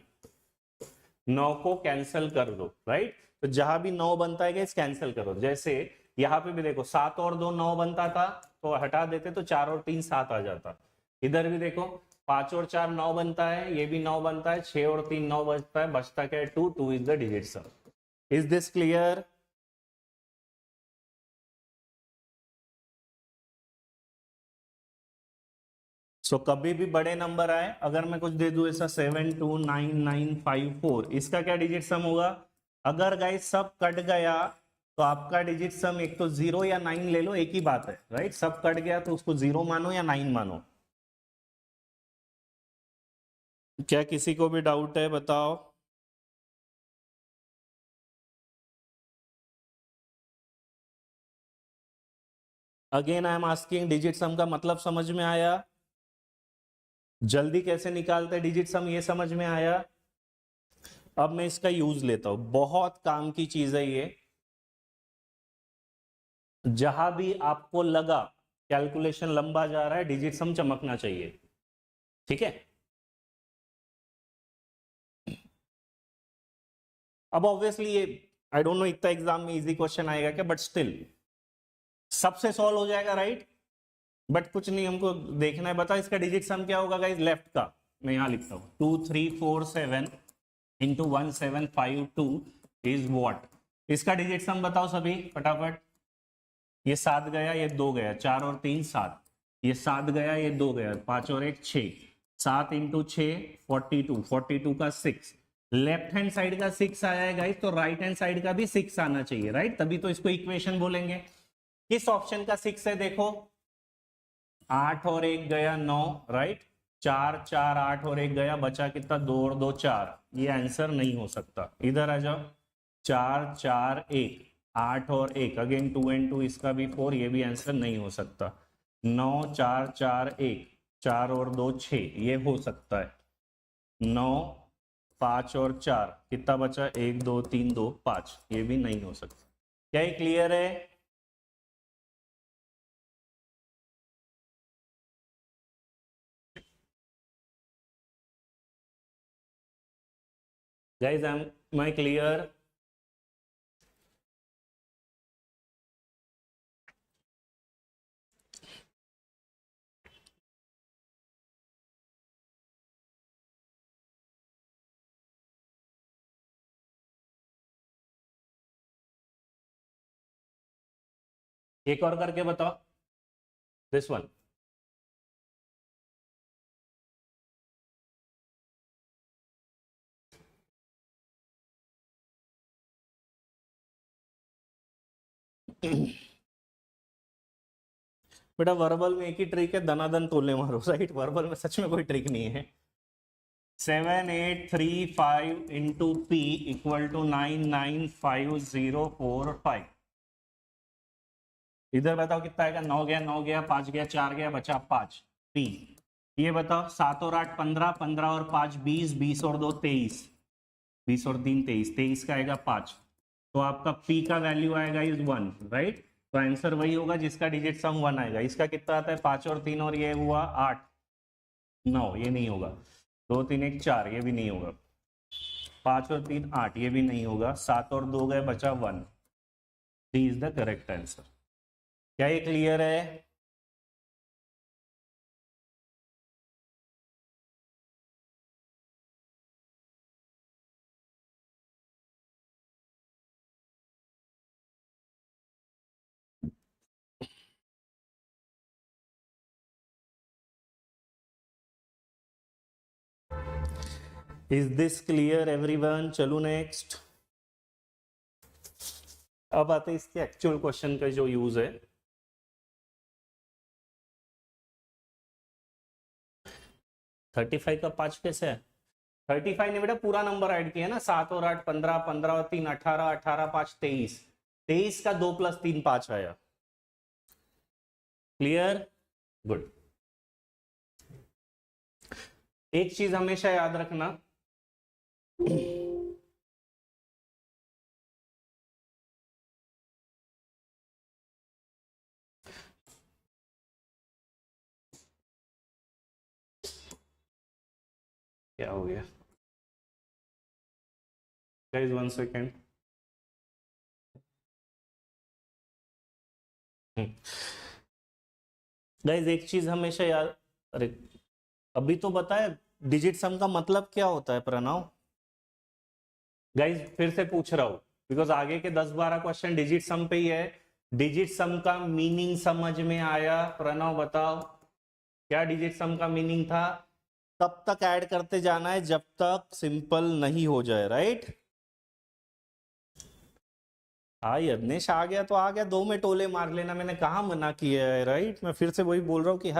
9 को कैंसल कर दो, राइट। तो जहां भी 9 बनता है गाइस कैंसल करो। जैसे यहां पे भी देखो 7 और 2 9 बनता था, तो हटा देते तो 4 और 3 7 आ जाता। इधर भी देखो 5 और 4 9 बनता है, ये भी 9 बनता है, 6 और 3 9 बचता है, बचता क्या है 2, 2 is the digit sum. Is this clear? So कभी भी बड़े नंबर आए, अगर मैं कुछ दे दूं ऐसा 7, 2, 9, 9, 5, 4, इसका क्या डिजिट सम होगा? अगर गाइस सब कट गया तो आपका डिजिट सम एक तो 0 या 9 ले लो, एक ही बात है, राइट। सब कट गया तो उसको 0 मानो या 9 मानो। क्या किसी को भी डाउट है बताओ। Again I am asking, digit सम का मतलब समझ में आया? जल्दी कैसे निकालते हैं डिजिट सम, ये समझ में आया? अब मैं इसका यूज लेता हूं, बहुत काम की चीज है ये। जहां भी आपको लगा कैलकुलेशन लंबा जा रहा है, डिजिट सम चमकना चाहिए, ठीक है। अब ऑब्वियसली ये आई डोंट नो इतना एग्जाम में इजी क्वेश्चन आएगा क्या, बट स्टिल सबसे सॉल्व हो जाएगा, राइट। बट कुछ नहीं, हमको देखना है। बता इसका डिजिट सम क्या होगा गाइस, लेफ्ट का मैं यहां लिखता हूं 2, 3, 4, 7 into 1, 7, 5, 2 is what? इसका डिजिट सम बताओ सभी फटाफट। ये 7 गया, ये 2 गया, 4 और 3 7, ये 7 गया, ये 2 गया, 5 और 1 6, 7 इंटू 6 42, 42 का 6, लेफ्ट हैंड साइड का 6 आया है गाइस, तो राइट हैंड साइड का भी 6 आना चाहिए, राइट? तभी तो इसको इक्वेशन बोलेंगे। किस ऑप्शन का 6 है देखो, 8 और 1 गया 9, राइट? 4 4 8 और 1 गया, बचा कितना? 2 और 2 4, ये आंसर नहीं हो सकता। इधर आ जाओ, 4 4 1, 8 और 1, अगेन 2 एंड 2, इसका भी 4, ये भी आंसर नहीं हो सकता। 9 4 4 1, 4 और 2 6, ये हो सकता है। 9 5 और 4, कितना बचा? 1 2 3 2 5, ये भी नहीं हो सकता। क्या ये क्लियर है? Guys am I clear? एक और करके बताओ, दिस वन। बेटा वर्बल में एक ही ट्रिक है, दनादन तोलने मारो, राइट? वर्बल में सच में कोई ट्रिक नहीं है। 7 8 3 5 इंटू पी इक्वल टू 9 9 5 0 4 5। इधर बताओ कितना आएगा? 9 गया, 9 गया, 5 गया, 4 गया, बचा 5 पी। ये बताओ 7 और 8 15, 15 और 5 20, 20 और 2 23, 20 और 3 23, 23 का आएगा 5, तो आपका पी का वैल्यू आएगा इज 1, राइट? तो आंसर वही होगा जिसका डिजिट सम 1 आएगा। इसका कितना आता है? 5 और 3 और ये हुआ 8 9, ये नहीं होगा। 2 3 1 4, ये भी नहीं होगा। 5 और 3 8, ये भी नहीं होगा। 7 और 2 गए, बचा 1। D is the correct answer. क्या ये क्लियर है? Is this clear everyone? चलो नेक्स्ट। अब आते हैं इसके एक्चुअल क्वेश्चन का जो यूज है। थर्टी फाइव का 5 कैसे है? 35 ने बेटा पूरा नंबर ऐड किया ना, 7 और 8 15, 15 और 3 18, 18 5 23, 23 का 2 + 3 5 आया। क्लियर? गुड। एक चीज हमेशा याद रखना, क्या हो गया गाइस? 1 सेकेंड। गाइस एक चीज हमेशा याद, अरे अभी तो बताया डिजिट सम का मतलब क्या होता है प्रणव। गाइस फिर से पूछ रहा हूं, बिकॉज आगे के 10-12 क्वेश्चन डिजिट सम पे ही है। डिजिट सम का मीनिंग समझ में आया? प्रणव बताओ, क्या डिजिट सम का मीनिंग था? तब तक ऐड करते जाना है जब तक सिंपल नहीं हो जाए, राइट? हाँ यज्ञेश आ गया तो आ गया, 2 में टोले मार लेना, मैंने कहा मना किया है, राइट? मैं फिर से वही बोल रहा हूँ कि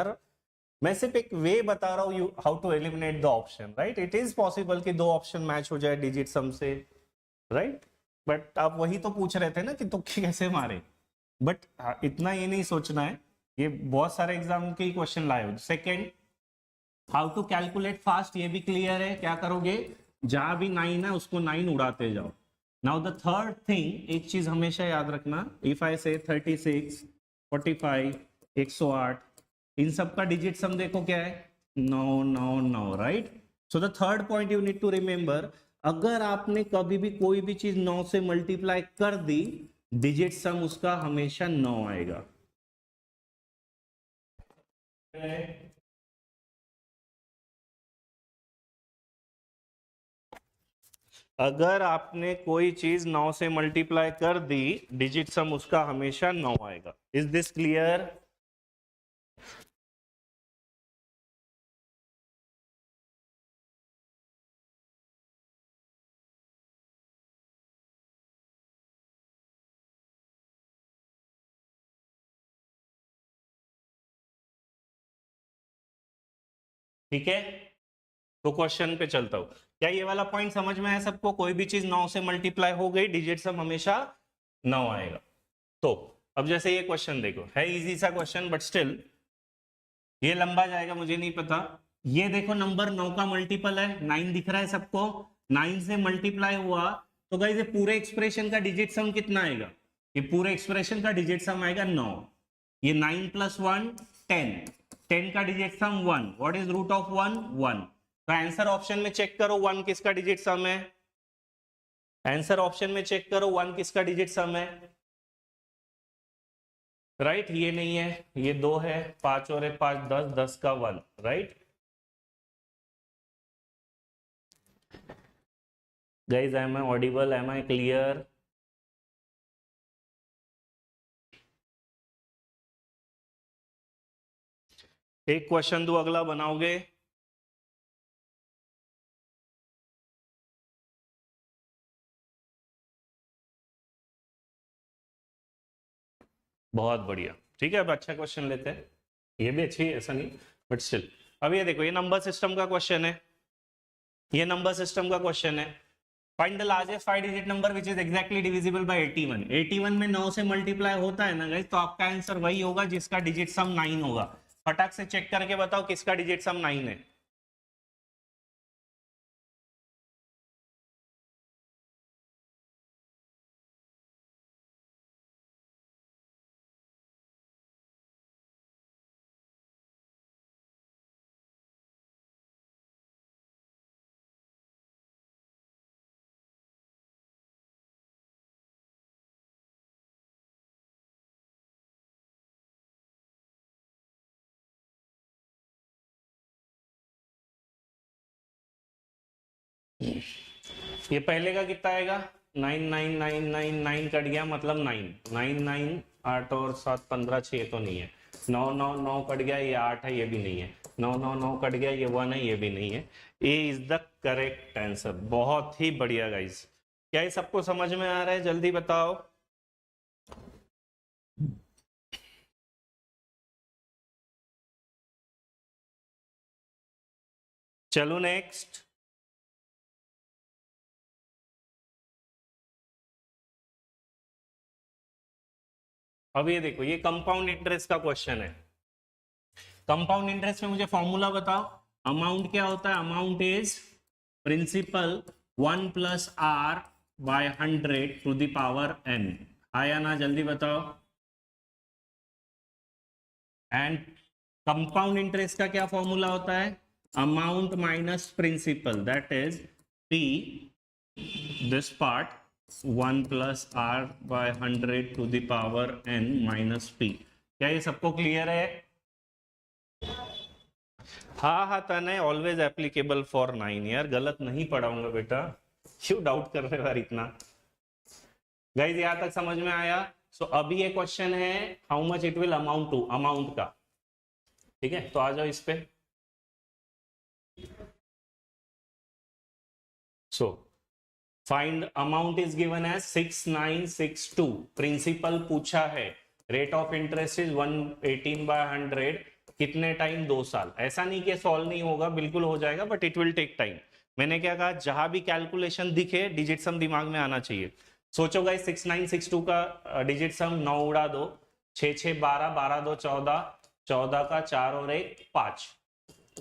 मैं सिर्फ एक वे बता रहा हूँ you how to eliminate the option, right? It is possible कि 2 ऑप्शन मैच हो जाए डिजिट सम से, राइट? बट आप वही तो पूछ रहे थे ना कि तुक्के कैसे मारे। बट इतना ये नहीं सोचना है, ये बहुत सारे एग्जाम के क्वेश्चन लाए हो। Second, how to calculate fast, ये भी क्लियर है। क्या करोगे? जहां भी 9 है उसको 9 उड़ाते जाओ। नाउ द थर्ड थिंग, एक चीज हमेशा याद रखना, इफ आई से 36 45 108, इन सब का डिजिट सम देखो क्या है? 9 9 9, right? So the third point you need to remember, अगर आपने कभी भी कोई भी चीज 9 से मल्टीप्लाई कर दी, डिजिट सम उसका हमेशा 9 आएगा। अगर आपने कोई चीज 9 से मल्टीप्लाई कर दी, डिजिट सम उसका हमेशा 9 आएगा। Is this clear? ठीक है, तो क्वेश्चन पे चलता हूं। क्या ये वाला पॉइंट समझ में आया सबको? कोई भी चीज 9 से मल्टीप्लाई हो गई, डिजिट सम हमेशा 9 आएगा। तो अब जैसे ये क्वेश्चन देखो, है इजी सा क्वेश्चन बट स्टिल ये लंबा जाएगा, मुझे नहीं पता। ये देखो नंबर 9 का मल्टीपल है, 9 दिख रहा है सबको, 9 से मल्टीप्लाई हुआ तो गाइस ये पूरे एक्सप्रेशन का डिजिट सम कितना आएगा? ये पूरे एक्सप्रेशन का डिजिट सम आएगा 9। ये 9 प्लस 1 10, 10 का digit sum 1। What is root of 1? 1। तो आंसर ऑप्शन में चेक करो 1 किसका डिजिट सम है। आंसर ऑप्शन में चेक करो 1 किसका डिजिट सम है। राइट, ये नहीं है, ये 2 है, 5 और 1 5 10, 10 का 1। Right guys, am I audible? Am I clear? एक क्वेश्चन दो, अगला बनाओगे? बहुत बढ़िया, ठीक है। अब अच्छा क्वेश्चन लेते हैं, ये भी अच्छी है ऐसा नहीं, बट स्टिल। अब ये देखो, ये नंबर सिस्टम का क्वेश्चन है, ये नंबर सिस्टम का क्वेश्चन है। Find the largest 5 digit number which is exactly divisible by 81। 81 में 9 से मल्टीप्लाई होता है ना गाइस, तो आपका आंसर वही होगा जिसका डिजिट सम 9 होगा। फटाक से चेक करके बताओ किसका डिजिट सम 9 है। ये पहले का कितना आएगा? 99999 कट गया, मतलब 9 9 9 8 और 7 15 6 तो नहीं है। 9 9 9 कट गया, ये 8 है, ये भी नहीं है। 9 9 9 कट गया, ये 1 है, ये भी नहीं है। ए इज द करेक्ट आंसर। बहुत ही बढ़िया गाइस। क्या ये सबको समझ में आ रहा है? जल्दी बताओ। चलो नेक्स्ट। अब ये देखो, ये कंपाउंड इंटरेस्ट का क्वेश्चन है। कंपाउंड इंटरेस्ट में मुझे फॉर्मूला बताओ। अमाउंट क्या होता है? Amount is principal 1 plus r by 100 to the power n। आया ना? जल्दी बताओ। एंड कंपाउंड इंटरेस्ट का क्या फॉर्मूला होता है? Amount minus principal, that is p, this part 1 plus r by 100 to the power n minus p। क्या ये सबको क्लियर है? हाँ हाँ तने, ऑलवेज एप्लीकेबल फॉर 9। यार गलत नहीं पढ़ाऊंगा बेटा, क्यों डाउट कर रहे हो यार इतना? गाइस यहां तक समझ में आया? सो अभी ये क्वेश्चन है how much it will amount to, amount का। ठीक है, तो आ जाओ इस पे। So find amount is given as 6962। Principal पूछा है, रेट ऑफ इंटरेस्ट इज 118/100, कितने टाइम? 2 साल। ऐसा नहीं कि सॉल्व नहीं होगा, बिल्कुल हो जाएगा, but it will take time. मैंने क्या कहा, जहां भी कैलकुलेशन दिखे डिजिट सम दिमाग में आना चाहिए। सोचो गाइस, 6962 का डिजिट सम 9 उड़ा दो, 6 6 12, 12 2 14, 14 का 4 और 1 5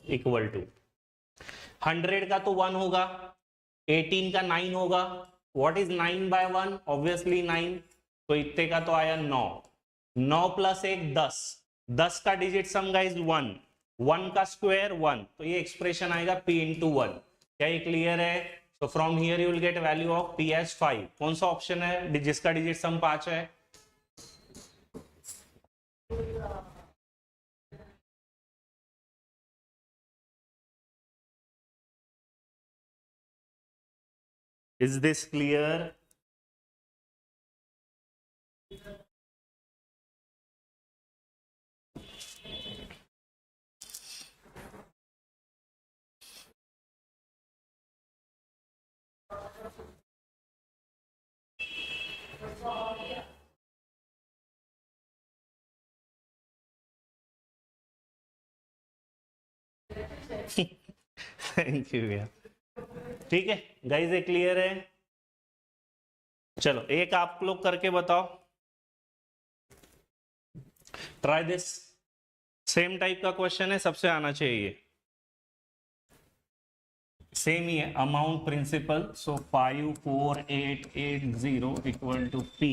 इक्वल टू 100 का तो 1 होगा, 18 का 9 होगा। What is 9/1? ऑब्वियसली 9। तो इतने का तो आया 9। 9 प्लस 1 10, 10 का डिजिट सम गाइस 1, 1 का स्क्वायर 1, तो ये एक्सप्रेशन आएगा p इंटू 1। क्या ये क्लियर है? तो from here you will get value of p as 5। कौन सा ऑप्शन है जिसका डिजिट सम 5 है? Is this clear? Thank you भैया। ठीक है गाइस, ये क्लियर है? चलो एक आप लोग करके बताओ, ट्राई दिस। सेम टाइप का क्वेश्चन है, सबसे आना चाहिए, सेम ही है, amount principal. So 54880 equal to P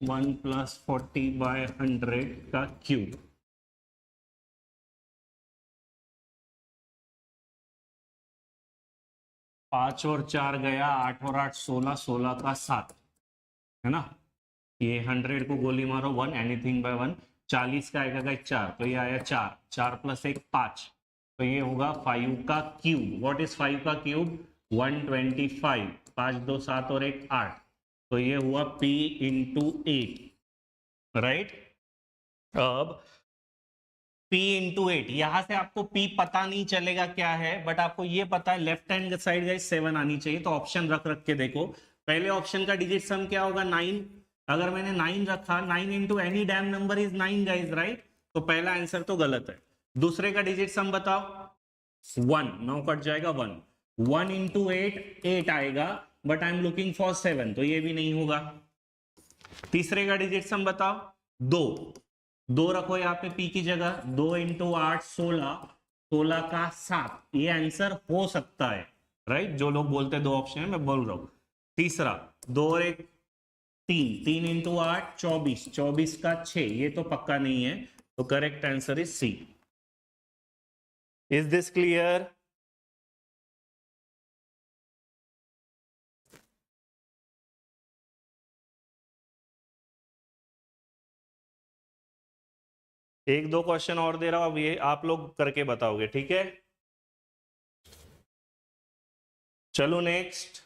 1 + 40/100 का क्यूब। पांच और चार गया, 8 और 8 16, 16 का 7 है ना। ये 100 को गोली मारो 1, एनीथिंग बाय 1। 40 का आएगा 4, तो ये आया 4, 4 + 1 5, तो ये होगा 5 का क्यूब। व्हाट इज 5 का क्यूब? 125। 5 2 7 और 1 8, तो ये हुआ P × 8, राइट। अब P × 8, यहां से आपको P पता नहीं चलेगा क्या है, बट आपको ये पता है लेफ्ट हैंड साइड गाइस 7 आनी चाहिए, तो ऑप्शन रख रख के देखो। पहले ऑप्शन का डिजिट सम क्या होगा? 9। अगर मैंने 9 रखा, 9 × any damn number is 9 guys, right, तो पहला आंसर तो गलत है। दूसरे का डिजिट सम बताओ, 1, 9 कट जाएगा 1। 1 × 8 8 आएगा, but I am looking for 7, तो ये भी नहीं होगा। तीसरे का डिजिट सम बताओ, 2 रखो यहाँ पे P की जगह, 2 × 8 16, 16 का 7, ये आंसर हो सकता है, राइट। जो लोग बोलते हैं 2 ऑप्शन है, मैं बोल रहा हूं। तीसरा 2 और 1 3, 3 × 8 24, 24 का 6, ये तो पक्का नहीं है, तो correct answer is C। Is this clear? एक दो क्वेश्चन और दे रहा हूं, अब ये आप लोग करके बताओगे, ठीक है। चलो नेक्स्ट।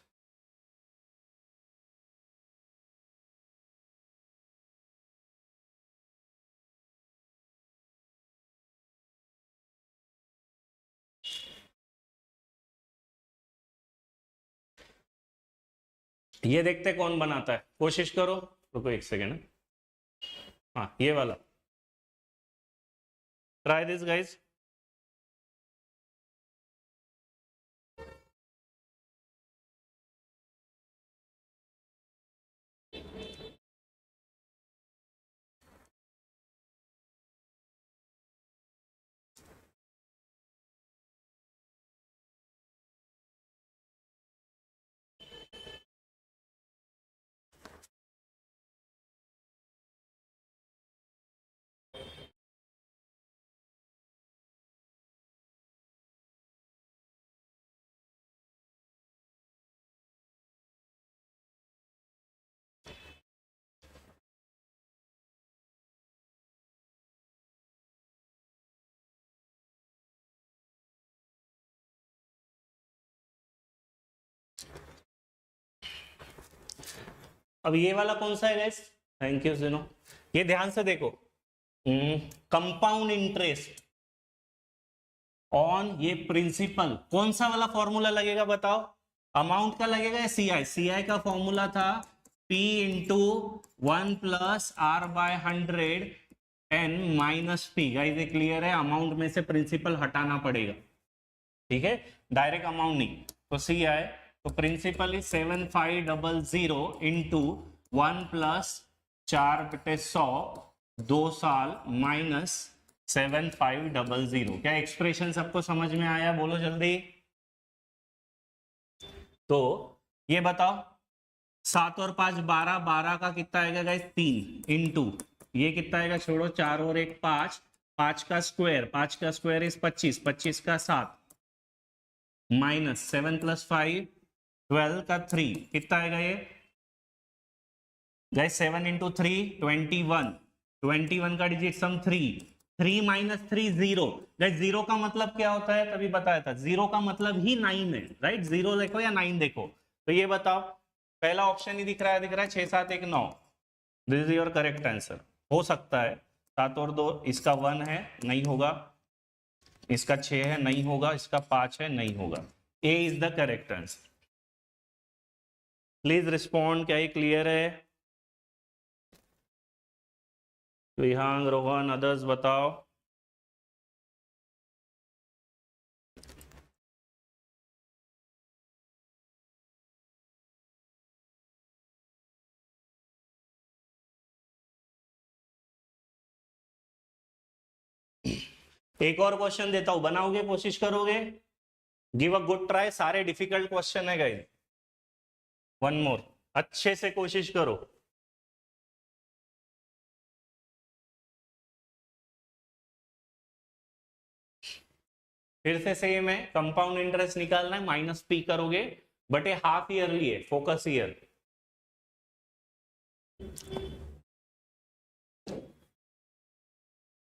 ये देखते कौन बनाता है, कोशिश करो। रुको एक सेकेंड। हाँ ये वाला, ट्राई दिस गाइज। अब ये वाला कौन सा है गाइस? थैंक यू जिनो। ये ध्यान से देखो, कंपाउंड इंटरेस्ट ऑन ये प्रिंसिपल, कौन सा वाला फॉर्मूला लगेगा बताओ? अमाउंट का लगेगा या सीआई? सीआई का फॉर्मूला था P × 1 + R/100 n - P। Guys ये क्लियर है? अमाउंट में से प्रिंसिपल हटाना पड़ेगा, ठीक है, डायरेक्ट अमाउंट नहीं। तो सीआई, तो प्रिंसिपल इज 7500 × 1 + 4/100 2 साल माइनस 7500। क्या एक्सप्रेशन सबको समझ में आया? बोलो जल्दी। तो ये बताओ, 7 और 5 12, 12 का कितना आएगा गाइस? 3 इंटू ये कितना आएगा? छोड़ो, 4 और 1 5, 5 का स्क्वायर, 5 का स्क्वायर इज 25, 25 का 7 माइनस 7 + 5 12 का 3, कितना आएगा ये गाइस? 7 × 3 21, 21 का डिजिट सम 3, 3 - 3 0। गाइस 0 का मतलब क्या होता है? तभी बताया था, 0 का मतलब ही 9 है, राइट। 0 देखो या 9 देखो, तो ये बताओ पहला ऑप्शन ही दिख रहा है, 6 7 1 9। This is your correct answer. हो सकता है 7 और 2, इसका 1 है, नहीं होगा, इसका 6 है, नहीं होगा, इसका 5 है, नहीं होगा। A is the correct answer. Please respond, क्या ये क्लियर है? विहांग, रोहन, अदर्स बताओ। एक और क्वेश्चन देता हूं, बनाओगे, कोशिश करोगे? Give a good try. सारे डिफिकल्ट क्वेश्चन है गाइस। वन मोर, अच्छे से कोशिश करो। फिर से सेम है, कंपाउंड इंटरेस्ट निकालना है, माइनस पी करोगे, बट ये हाफ ईयरली है, focus year.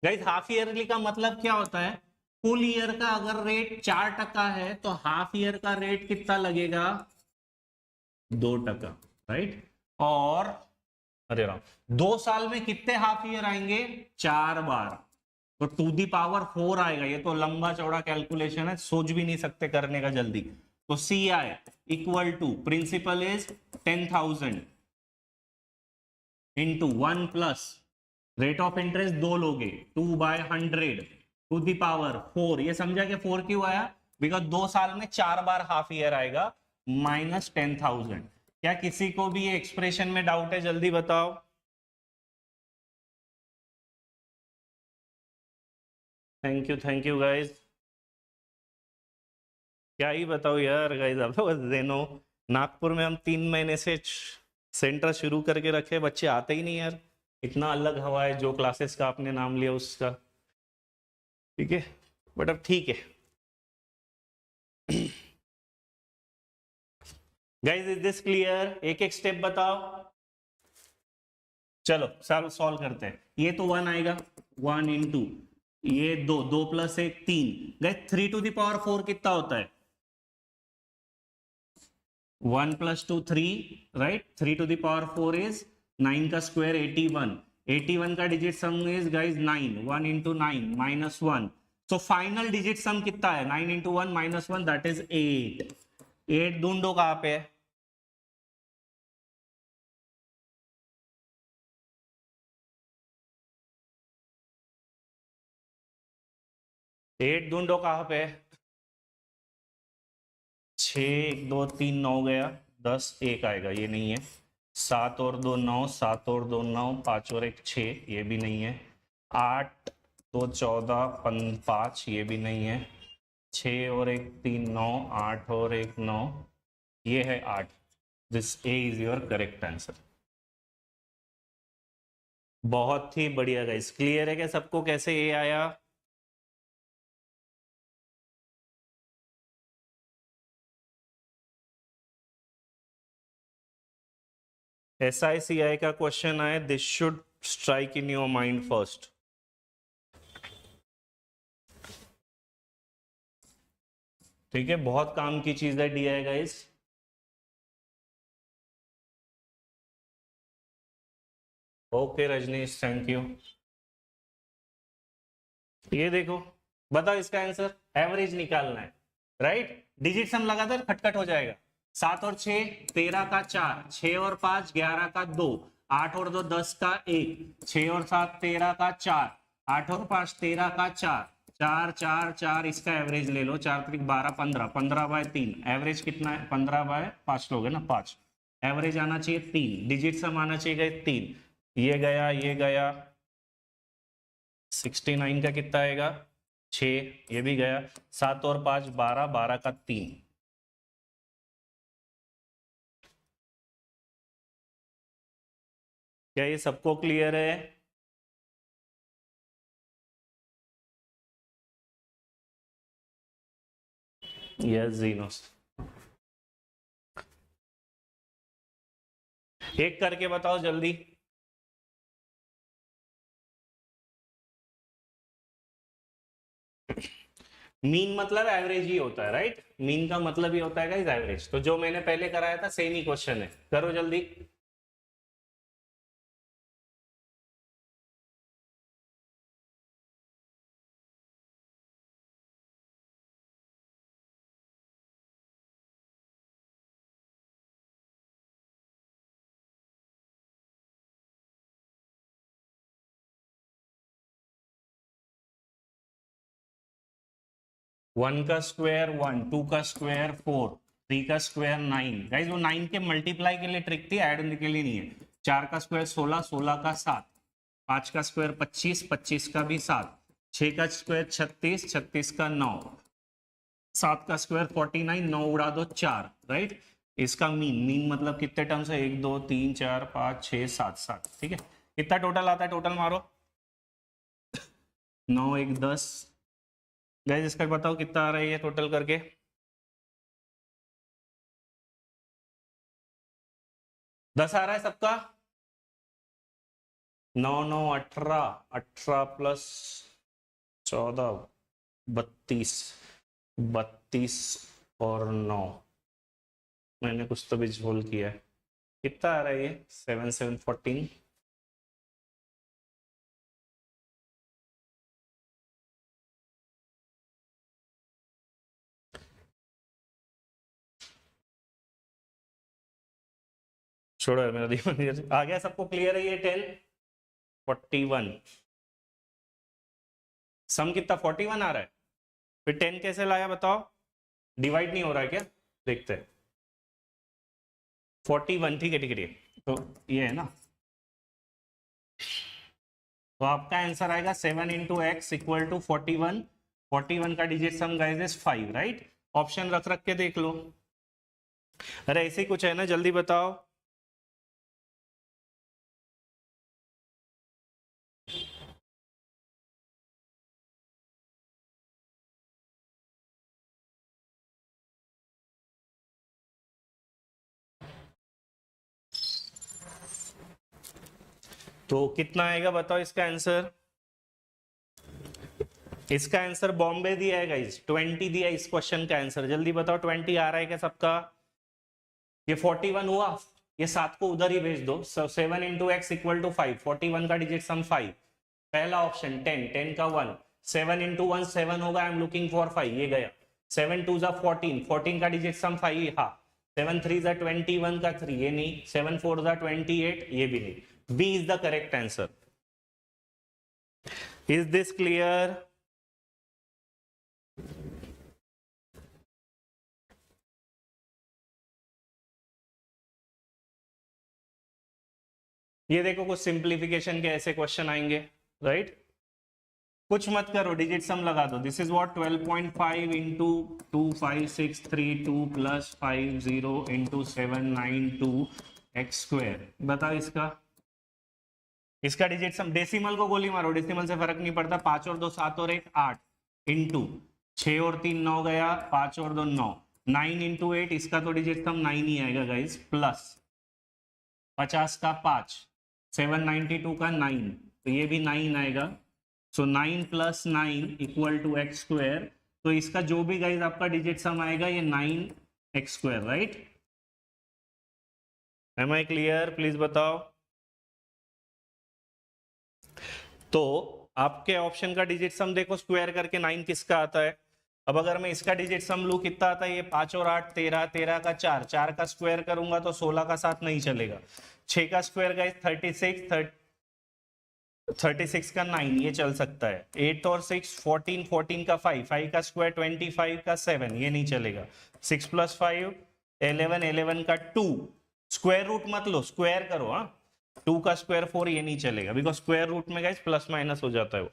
Guys half yearly का मतलब क्या होता है? फुल ईयर का अगर रेट 4% है तो हाफ ईयर का रेट कितना लगेगा? 2%, राइट? और अरे राम, 2 साल में कितने हाफ ईयर आएंगे? 4 बार, तो टू दी पावर 4 आएगा। ये तो लंबा चौड़ा कैलकुलेशन है, सोच भी नहीं सकते करने का जल्दी। तो C I equal to principal is 10,000 into 1 plus rate of interest 2 लोगे, 2/100 टू दी पावर 4। ये समझा कि 4 क्यों आया? बिकॉज 2 साल में 4 बार हाफ ईयर आएगा, माइनस 10,000। क्या किसी को भी ये एक्सप्रेशन में डाउट है? जल्दी बताओ। Thank you guys. क्या ही बताओ यार गाइज, आप लोग जेनो नागपुर में हम 3 महीने से सेंटर शुरू करके रखे, बच्चे आते ही नहीं यार। इतना अलग हवा है, जो क्लासेस का आपने नाम लिया उसका, ठीक है, बट अब ठीक है। Guys is this clear? एक एक स्टेप बताओ। चलो सॉल्व करते हैं। ये तो 1 आएगा, 1 इंटू ये 2, 2 plus 1 3। Guys 3 to the power 4 कितना होता है? 1 plus 2 3, right? 3 to the power 4 is 9 का स्क्वायर 81। 81 का digit sum is guys 9, 1 into 9 minus 1। तो फाइनल डिजिट सम कितना है? 9 इंटू 1 माइनस 1, दैट इज 8। 8 ढूंढो कहां पे है? 8 ढूंढो कहां पे है? 6 1 2 3 9 गया, 10 1 आएगा, ये नहीं है। 7 और 2 9, 7 और 2 9, 5 और 1 6, ये भी नहीं है। 8 2 14 5, ये भी नहीं है। 6 और 1 3 9, 8 और 1 9, ये है 8। This A is your correct answer. बहुत ही बढ़िया गाइस। क्लियर है क्या सबको कैसे ए आया? SICI का क्वेश्चन आए, this should strike in your mind first. ठीक है, बहुत काम की चीज है DI guys. Okay Rajneesh, thank you. ये देखो, बताओ इसका आंसर। एवरेज निकालना है, राइट? डिजिट सम लगातार खटखट हो जाएगा। 7 और 6 13 का 4, 6 और 5 11 का 2, 8 और 2 10 का 1, 6 और 7 13 का 4, 8 और 5 13 का 4, 4 4 4, इसका एवरेज ले लो। 4 3 12 15, 15/3। एवरेज कितना है? 15/5 लोगे ना, 5। एवरेज आना चाहिए 3, डिजिट सम आना चाहिए 3। ये गया, ये गया। 69 का कितना आएगा? 6, ये भी गया। 7 और 5 12, 12 का 3। क्या ये सबको क्लियर है? यस जीनोस। एक करके बताओ जल्दी। मीन मतलब एवरेज ही होता है, राइट? मीन का मतलब ही होता है गाइस एवरेज। तो जो मैंने पहले कराया था सेम ही क्वेश्चन है, करो जल्दी। वन का स्क्वायर 1, 2 का स्क्वायर 4, 3 का स्क्वायर 9। गाइस वो 9 के मल्टीप्लाई के लिए ट्रिक थी, ऐड के लिए नहीं है। 4 का स्क्वायर 16, 16 का 7, 5 का स्क्वायर 25, 25 का भी 7, 6 का स्क्वायर 36, 36 का 9, 7 का स्क्वायर 49, 9 उड़ा दो 4, राइट? इसका मीन, मीन मतलब कितने टर्म्स है? 1 2 3 4 5 6 7, 7, ठीक है। कितना टोटल आता है? टोटल मारो। 9 1 10। गाइस इसका बताओ कितना आ रहा है ये टोटल करके? 10 आ रहा है सबका? 9 9 18, 18 प्लस 14 32, 32 और 9। मैंने कुछ तो भी झोल किया है। कितना आ रहा है ये? 7 7 14। छोड़ो यार, मेरा दिमाग नहीं आ गया। सबको क्लियर है ये? 10 41। सम कितना? 41 आ रहा है। फिर 10 कैसे लाया बताओ? डिवाइड नहीं हो रहा है क्या? देखते हैं। 41, ठीक है ठीक है ठीक है। तो ये है ना, तो आपका आंसर आएगा 7 इंटू एक्स इक्वल टू 41। 41 का digit sum guys is 5, right? Option रख रख के देख लो। अरे ऐसे ही कुछ है ना, जल्दी बताओ। तो कितना आएगा बताओ इसका आंसर? इसका आंसर बॉम्बे दिया है गाइस, 20 दिया है इस क्वेश्चन का आंसर। जल्दी बताओ 20 आ रहा है क्या सबका? ये 41 हुआ, ये 7 को उधर ही भेज दो। 7 इंटू एक्स इक्वल टू 5, 41 का डिजिट सम 5। पहला ऑप्शन 10, 10 का 1, 7 इंटू 1 7 होगा। आई एम लुकिंग फॉर 5, ये गया। 7 2 जा 14, 14 का डिजिट सम 5, हाँ। 7 3 जा 21 का 3, ये नहीं। 7 4 जा 28, ये भी नहीं। B is the correct answer. Is this clear? ये देखो कुछ सिंप्लीफिकेशन के ऐसे क्वेश्चन आएंगे, राइट? कुछ मत करो, डिजिट सम लगा दो। This is what 12.5 into 25632 plus 50 into 792 x square. बताओ इसका, इसका डिजिट सम। डेसिमल को गोली मारो, डेसिमल से फर्क नहीं पड़ता। 5 और 2 7 और 1 8 इंटू 6 और 3 9 गया, 5 और 2 9, 9 इंटू 8, इसका तो डिजिट सम 9 ही आएगा गाइस। प्लस 50 का 5, 792 का 9, तो ये भी 9 आएगा। So 9 plus 9 equal to x square. तो इसका जो भी गाइज आपका डिजिट सम आएगा ये 9 x square, right? Am I clear? Please बताओ। तो आपके ऑप्शन का डिजिट सम देखो, स्क्वायर करके 9 किसका आता है? अब अगर मैं इसका डिजिट सम लू, कितना आता है ये? 5 और 8 13, 13 का 4, 4 का स्क्वायर करूंगा तो 16 का 7 नहीं चलेगा। 6 का स्क्वायर गाइज 36, 36 का 9, ये चल सकता है। 8 और 6 14, 14 का 5, 5 का स्क्वायर 25 का 7, ये नहीं चलेगा। 6 प्लस 5 11, 11 का 2, स्क्वायर रूट मत लो, स्क्वायर करो। हाँ, 2 का स्क्वायर 4, ये नहीं चलेगा बिकॉज स्क्वायर रूट में गाइस प्लस माइनस हो जाता है वो।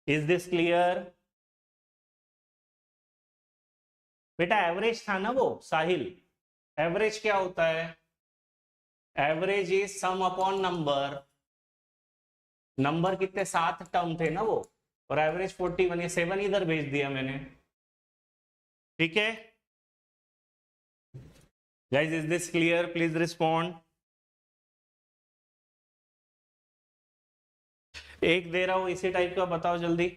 Is this clear? बेटा एवरेज था ना वो साहिल। एवरेज क्या होता है? Average is some upon number. Number कितने? 7 टर्म थे ना वो, और एवरेज 41, ये 7 इधर भेज दिया मैंने। ठीक है guys, is this clear? Please respond. एक दे रहा हूं इसी टाइप का, बताओ जल्दी।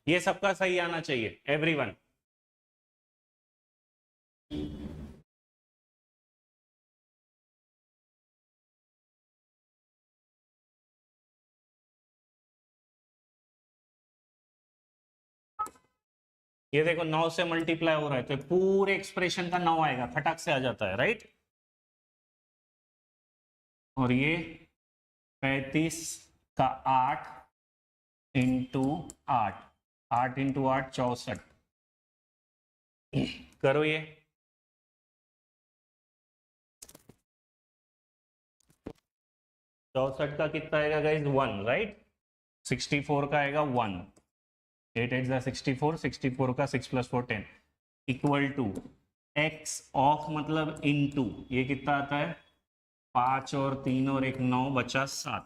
ये सबका सही आना चाहिए एवरीवन। ये देखो 9 से मल्टीप्लाई हो रहा है तो पूरे एक्सप्रेशन का 9 आएगा, फटाक से आ जाता है, राइट। और ये 35 का 8 इंटू 8, 8 इंटू 8 64। करो ये, 64 का कितना आएगा गाइज 1, राइट। 64 का आएगा 1, 8 8 64, 64 का 6 + 4 10 इक्वल टू x ऑफ मतलब इनटू ये कितना आता है 5 और 3 और 1 9 बचा 7,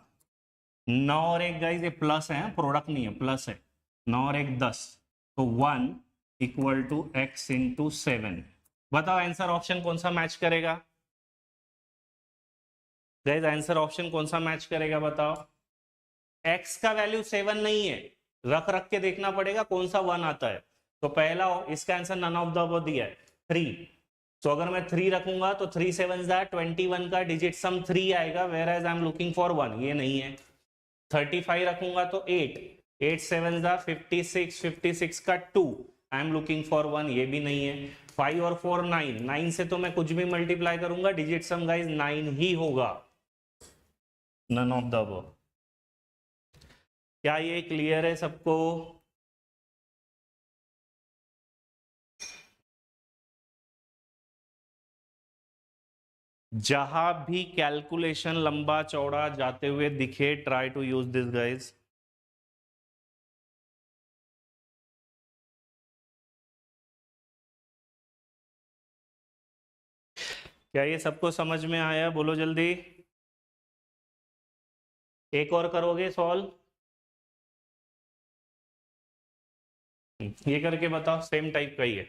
9 और 1 गाइज ये प्लस है, प्रोडक्ट नहीं है, प्लस है, 9 और 1 10, तो 1 इक्वल टू x इंटू 7। बताओ आंसर ऑप्शन कौन सा मैच करेगा गाइज, आंसर ऑप्शन कौन सा मैच करेगा बताओ। x का वैल्यू 7 नहीं है, रख रख के देखना पड़ेगा कौन सा 1 आता है। तो पहला इसका answer none of the above दिया है 3, तो अगर मैं 3 रखूंगा तो 3 7 21 का डिजिट सम 3 आएगा, whereas I am looking for 1, ये नहीं है। 35 रखूंगा तो 8, 8 7 56, 56 का 2, आई एम लुकिंग फॉर 1, ये भी नहीं है। 5 और 4 9, 9 से तो मैं कुछ भी मल्टीप्लाई करूंगा डिजिट सम गाइज 9 ही होगा, नन ऑफ द अबव। क्या ये क्लियर है सबको? जहां भी कैलकुलेशन लंबा चौड़ा जाते हुए दिखे, try to use this guys. क्या ये सबको समझ में आया? बोलो जल्दी। एक और करोगे सॉल्व? ये करके बताओ, सेम टाइप का ही है।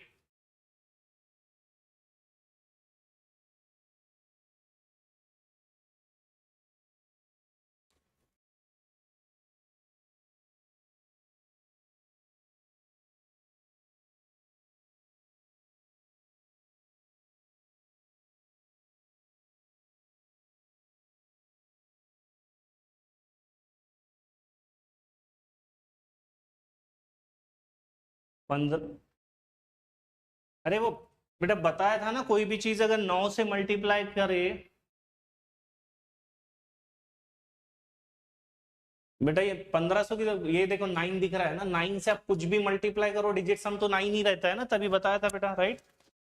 पंद्रह, अरे वो बेटा बताया था ना, कोई भी चीज अगर 9 से मल्टीप्लाई करे, बेटा ये 1500 की, ये देखो 9 दिख रहा है ना, 9 से आप कुछ भी मल्टीप्लाई करो डिजिट सम तो 9 ही रहता है ना, तभी बताया था बेटा, राइट।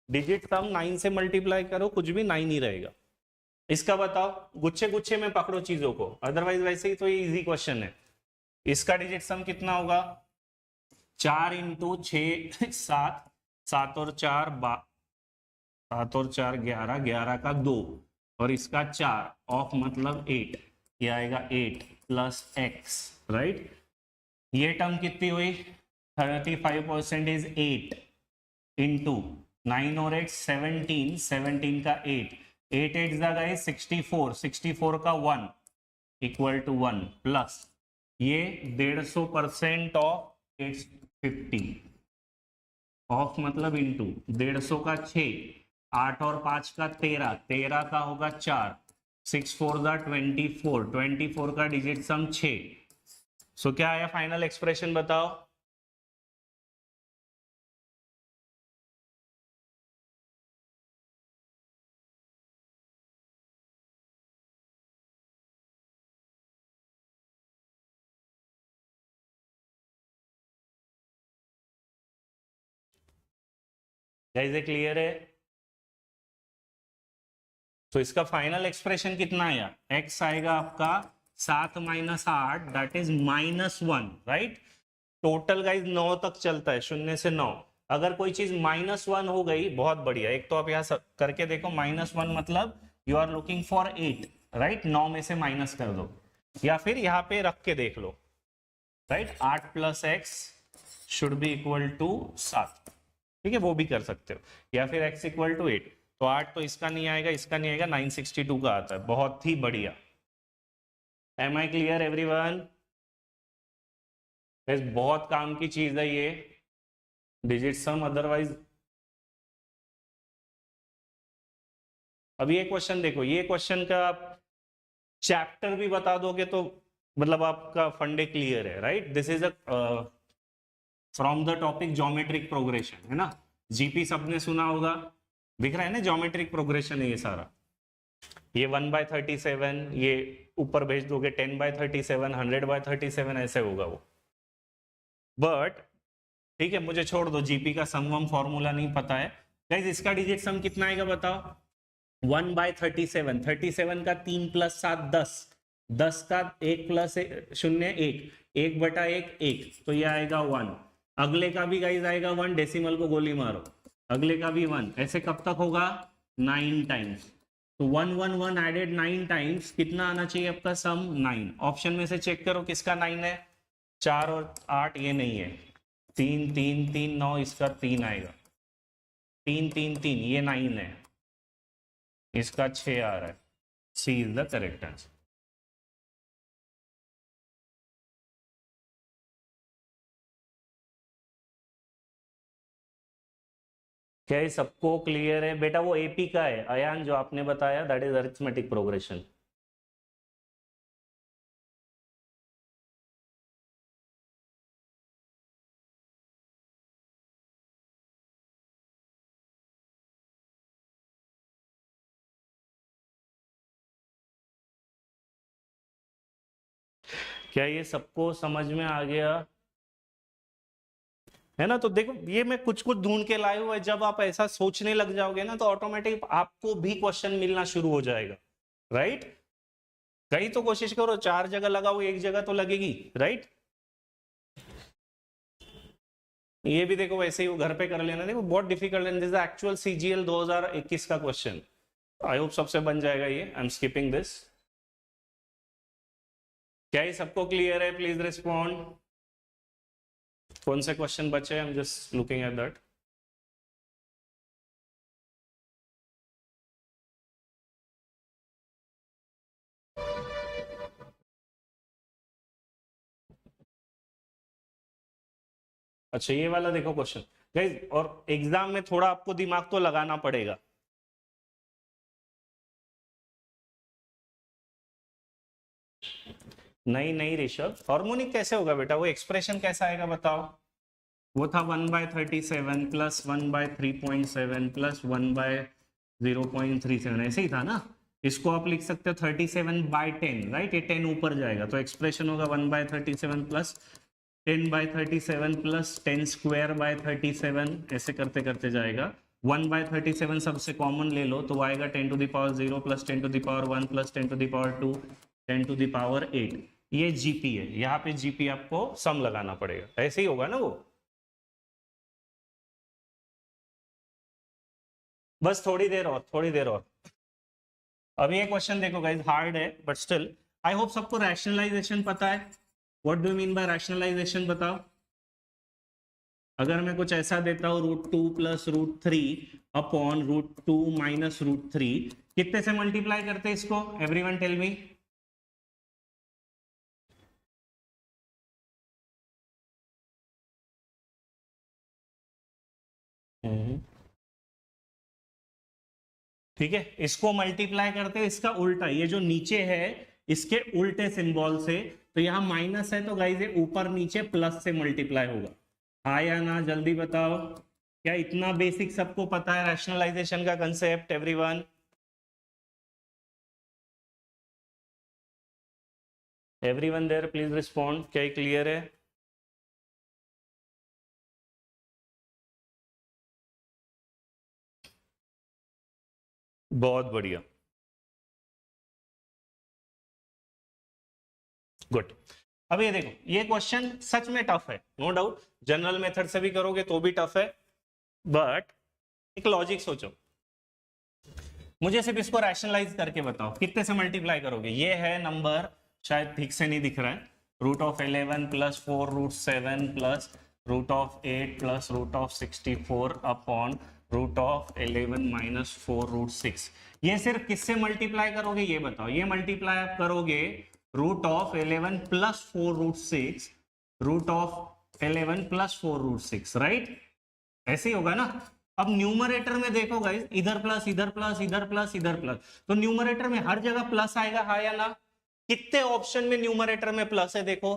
डिजिट सम 9 से मल्टीप्लाई करो कुछ भी 9 ही रहेगा। इसका बताओ, गुच्छे गुच्छे में पकड़ो चीजों को, अदरवाइज वैसे ही तो ये इजी क्वेश्चन है। इसका डिजिट सम कितना होगा? 4 इंटू 6 7, 7 और 4 7 और 4 11, 11 का 2, और इसका 4 ऑफ मतलब 8, ये आएगा 8 प्लस एक्स, राइट। ये टर्म कितनी हुई? 35% इज 8 इंटू 9 और 8 17, 17 का 8, 8 8 गाइस 64, 64 का 1 इक्वल टू 1 प्लस ये 150% ऑफ 850 ऑफ मतलब इंटू 150 का 6, 8 और 5 का 13, 13 का होगा 4, 6 4 24, 24 का डिजिट सम 6। सो क्या आया फाइनल एक्सप्रेशन बताओ। गाइस ये क्लियर है? तो इसका फाइनल एक्सप्रेशन कितना आया? x आएगा आपका 7 - 8 that is -1, right. Total guys 9 तक चलता है, 0 से 9। अगर कोई चीज -1 हो गई, बहुत बढ़िया, एक तो आप यहाँ करके देखो, -1 मतलब you are looking for 8, right. 9 में से माइनस कर दो, या फिर यहाँ पे रख के देख लो, right. 8 plus X should be equal to 7, ठीक है, वो भी कर सकते हो, या फिर x इक्वल टू 8। तो 8 तो इसका नहीं आएगा, इसका नहीं आएगा, 962 का आता है, बहुत ही बढ़िया। Am I clear everyone? Guys बहुत काम की चीज है ये डिजिट सम, अदरवाइज। अब ये क्वेश्चन देखो, ये क्वेश्चन का आप चैप्टर भी बता दोगे तो मतलब आपका फंडे क्लियर है, right. This is a from the topic geometric progression, है ना। जीपी सबने सुना होगा, दिख रहा है ना, ज्योमेट्रिक प्रोग्रेशन है ये सारा। ये 1/37, ये ऊपर भेज दोगे 10/37, 100/37, ऐसे होगा वो। बट ठीक है, मुझे छोड़ दो, जीपी का सम वम फॉर्मूला नहीं पता है। गाइस इसका डिजिट सम कितना आएगा बताओ। 1/37, 37 का 3 + 7 10, 10 का 1 + 0 1, 1/1 1, तो ये आएगा 1। अगले का भी गाइस आएगा 1, डेसिमल को गोली मारो, अगले का भी 1, ऐसे कब तक होगा 9 टाइम्स। तो 1 1 1 एडेड 9 टाइम्स, कितना आना चाहिए आपका सम 9। ऑप्शन में से चेक करो किसका 9 है, 4 और 8 ये नहीं है, 3 3 3 9, इसका 3 आएगा, 3 3 3 ये 9 है, इसका 6 आ रहा है। सी इज द करेक्ट आंसर। क्या ये सबको क्लियर है बेटा। वो एपी का है अयान जो आपने बताया, दैट इज अरिथमेटिक प्रोग्रेशन। क्या ये सबको समझ में आ गया, है ना। तो देखो ये मैं कुछ कुछ ढूंढ के लाया हुआ है, जब आप ऐसा सोचने लग जाओगे ना तो ऑटोमेटिक आपको भी क्वेश्चन मिलना शुरू हो जाएगा, राइट। कहीं तो कोशिश करो, 4 जगह लगाओ, एक जगह तो लगेगी, राइट। ये भी देखो वैसे ही वो घर पे कर लेना, देखो बहुत डिफिकल्ट है। दिस इज एक्चुअल सीजीएल 2021 का क्वेश्चन। आई होप सबसे बन जाएगा ये। I am skipping this. क्या ये सबको क्लियर है, प्लीज रिस्पॉन्ड। कौन से क्वेश्चन बचे, I am just looking at that. अच्छा ये वाला देखो क्वेश्चन गाइस, और एग्जाम में थोड़ा आपको दिमाग तो लगाना पड़ेगा। नहीं नहीं ऋषभ, हार्मोनिक कैसे होगा बेटा, वो एक्सप्रेशन कैसा आएगा बताओ। वो था 1/37 प्लस 1/3.7 प्लस 1/0.37, ऐसे ही था ना। इसको आप लिख सकते हो 37/10, राइट। ये 10 ऊपर जाएगा तो एक्सप्रेशन होगा 1/37 प्लस 10/37 प्लस 10^2/37, ऐसे करते करते जाएगा। 1/37 सबसे कॉमन ले लो तो आएगा 10⁻0 प्लस 10⁻1 प्लस 10⁻2 10⁻8। ये जीपी है, यहाँ पे जीपी आपको सम लगाना पड़ेगा, ऐसे ही होगा ना वो। बस थोड़ी देर और, थोड़ी देर और। अब ये क्वेश्चन देखो गाइस, हार्ड है बट स्टिल आई होप सबको रैशनलाइजेशन पता है। What do you mean by rationalization बताओ। अगर मैं कुछ ऐसा देता हूँ √2 + √3 अपॉन √2 - √3, कितने से मल्टीप्लाई करते हैं इसको, एवरीवन टेल मी। ठीक है, इसको मल्टीप्लाई करते हैं इसका उल्टा, ये जो नीचे है इसके उल्टे सिंबल से। तो यहाँ माइनस है तो गाइस ये ऊपर नीचे प्लस से मल्टीप्लाई होगा। हाँ या ना जल्दी बताओ। क्या इतना बेसिक सबको पता है रैशनलाइजेशन का concept everyone. Everyone there please respond, क्या क्लियर है। बहुत बढ़िया, गुड। अब ये देखो, ये क्वेश्चन सच में टफ है, नो डाउट। जनरल मेथड से भी करोगे तो भी टफ है, बट एक लॉजिक सोचो। मुझे सिर्फ इसको रैशनलाइज करके बताओ, कितने से मल्टीप्लाई करोगे। ये है नंबर, शायद ठीक से नहीं दिख रहा है, √11 + 4√7 प्लस √8 प्लस √64 अपॉन √11 - 4√6। ये सिर्फ किससे मल्टीप्लाई करोगे ये बताओ। ये मल्टीप्लाई आप करोगे √11 + 4√6 root of 11 plus 4 root 6, right? ऐसे ही होगा ना। अब न्यूमरेटर में देखो गाइस, इधर प्लस इधर प्लस इधर प्लस इधर प्लस, तो न्यूमरेटर में हर जगह प्लस आएगा, हाँ या ना? कितने ऑप्शन में न्यूमरेटर में प्लस है? देखो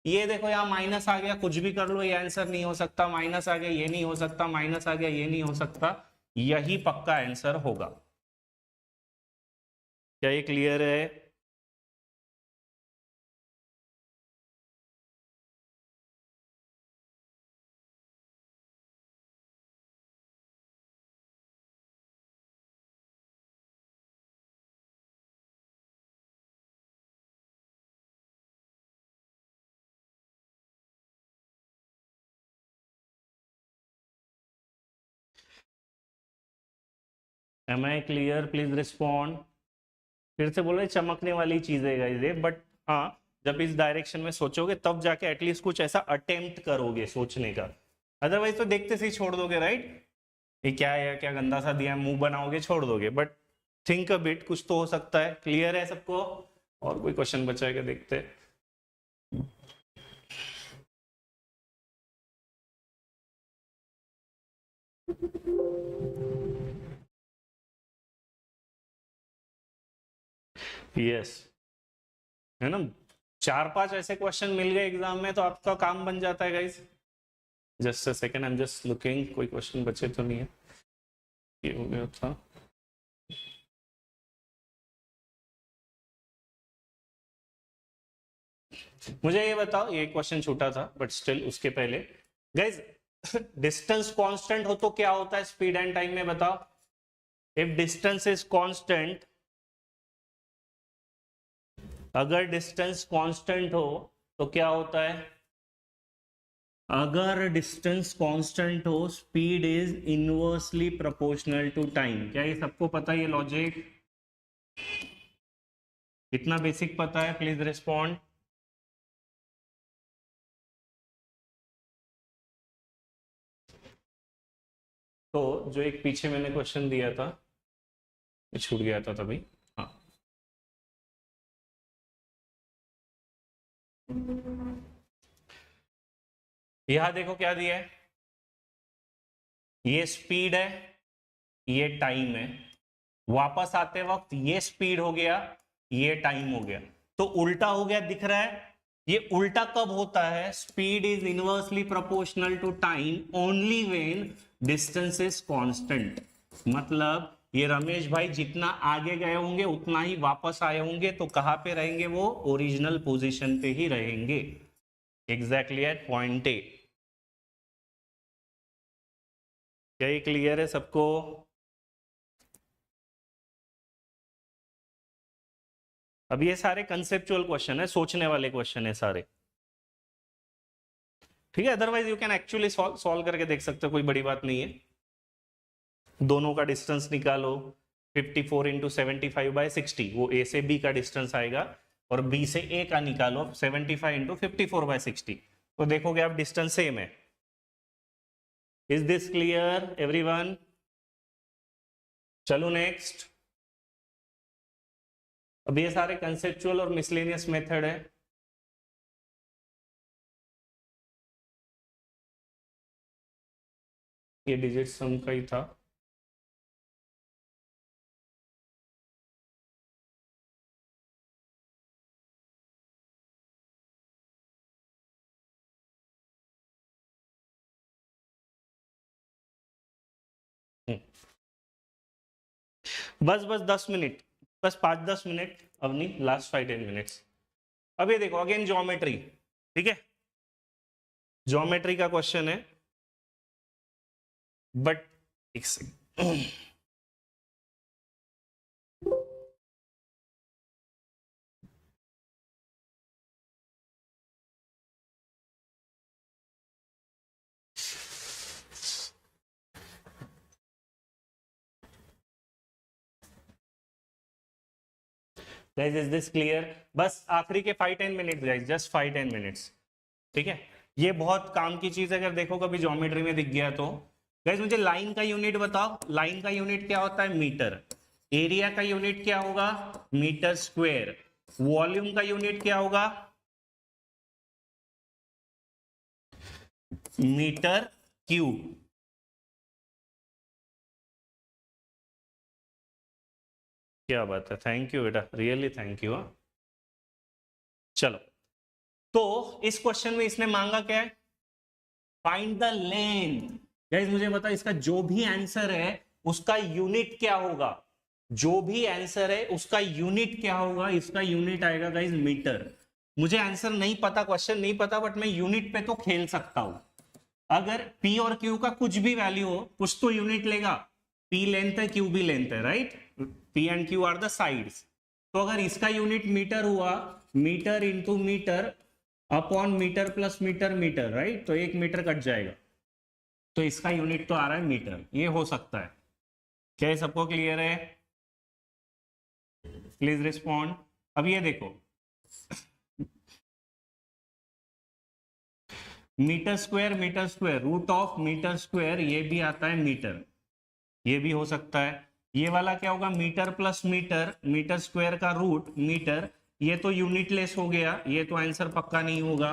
ये देखो, यहाँ माइनस आ गया, कुछ भी कर लो ये आंसर नहीं हो सकता, माइनस आ गया ये नहीं हो सकता, माइनस आ गया ये नहीं हो सकता, यही पक्का आंसर होगा। क्या ये क्लियर है? Am I clear? Please respond. फिर से बोल रहे चमकने वाली चीज है गाइस ये, बट हाँ जब इस डायरेक्शन में सोचोगे तब जाके एटलीस्ट कुछ ऐसा अटेम्प्ट करोगे सोचने का, अदरवाइज तो देखते से ही छोड़ दोगे, राइट? ये क्या है, क्या गंदा सा दिया, मुंह बनाओगे छोड़ दोगे, बट थिंक अ बिट, कुछ तो हो सकता है। क्लियर है सबको? और कोई क्वेश्चन बचा है क्या, देखते हैं। यस, है ना? 4-5 ऐसे क्वेश्चन मिल गए एग्जाम में तो आपका काम बन जाता है guys. Just a second, I am just looking, कोई क्वेश्चन बचे तो नहीं है। ये हो गया था। मुझे ये बताओ, ये क्वेश्चन छूटा था बट स्टिल उसके पहले गाइस, डिस्टेंस कांस्टेंट हो तो क्या होता है स्पीड एंड टाइम में, बताओ? इफ डिस्टेंस इज कांस्टेंट, अगर डिस्टेंस कांस्टेंट हो तो क्या होता है? अगर डिस्टेंस कांस्टेंट हो, speed is inversely proportional to time. क्या ये सबको पता है ये लॉजिक? इतना बेसिक पता है? Please respond. तो जो एक पीछे मैंने क्वेश्चन दिया था, ये छूट गया था तभी। हाँ, यहां देखो क्या दिया है, ये स्पीड है, ये टाइम है, वापस आते वक्त ये स्पीड हो गया, ये टाइम हो गया, तो उल्टा हो गया, दिख रहा है? ये उल्टा कब होता है? Speed is inversely proportional to time only when distance is constant. मतलब ये रमेश भाई जितना आगे गए होंगे उतना ही वापस आए होंगे, तो कहां पे रहेंगे वो? ओरिजिनल पोजीशन पे ही रहेंगे, एग्जैक्टली एट पॉइंट ए। क्या ये क्लियर है सबको? अब ये सारे कंसेप्चुअल क्वेश्चन है, सोचने वाले क्वेश्चन है सारे, ठीक है? Otherwise you can actually solve करके देख सकते हो, कोई बड़ी बात नहीं है। दोनों का डिस्टेंस निकालो, 54 इंटू 75/60, वो ए से बी का डिस्टेंस आएगा, और बी से ए का निकालो 75 इंटू 54/60, तो देखोगे आप डिस्टेंस सेम है। Is this clear everyone? चलो नेक्स्ट। अब ये सारे कंसेप्चुअल और मिसलेनियस मेथड है। ये डिजिट सम का ही था। बस बस 10 मिनट, बस 5-10 मिनट, अब नहीं, लास्ट 5-10 मिनट्स। अब ये देखो अगेन ज्योमेट्री, ठीक है? ज्योमेट्री का क्वेश्चन है, बट एक second, guys is this clear? बस आखिरी के 5-10 मिनट्स गाइस, जस्ट 5-10 मिनट्स, ठीक है? ये बहुत काम की चीज है, अगर देखो कभी ज्योमेट्री में दिख गया तो। गाइस मुझे लाइन का यूनिट बताओ, लाइन का यूनिट क्या होता है? मीटर। एरिया का यूनिट क्या होगा? Metre square. वॉल्यूम का यूनिट क्या होगा? Metre cube. क्या बात है, थैंक यू बेटा, रियली थैंक यू। चलो, तो इस क्वेश्चन में इसने मांगा क्या है, फाइंड द लेंथ। गाइस मुझे बता, इसका जो भी आंसर है उसका यूनिट क्या होगा, जो भी आंसर है उसका यूनिट क्या होगा, इसका यूनिट आएगा गाइस मीटर। मुझे आंसर नहीं पता, क्वेश्चन नहीं पता, बट मैं यूनिट पे तो खेल सकता हूं। अगर P और Q का कुछ भी वैल्यू हो, कुछ तो यूनिट लेगा। P लेंथ है, Q भी लेंथ है, right. P and Q are the sides. तो अगर इसका यूनिट मीटर हुआ, metre into metre upon metre plus metre metre, right, तो 1 मीटर कट जाएगा, तो इसका यूनिट तो आ रहा है मीटर। ये हो सकता है क्या, ये सबको क्लियर है? Please respond. अब ये देखो, metre square root of metre square, ये भी आता है मीटर, ये भी हो सकता है। ये वाला क्या होगा, metre plus metre, metre square का रूट मीटर, ये तो यूनिट लेस हो गया, ये तो आंसर पक्का नहीं होगा।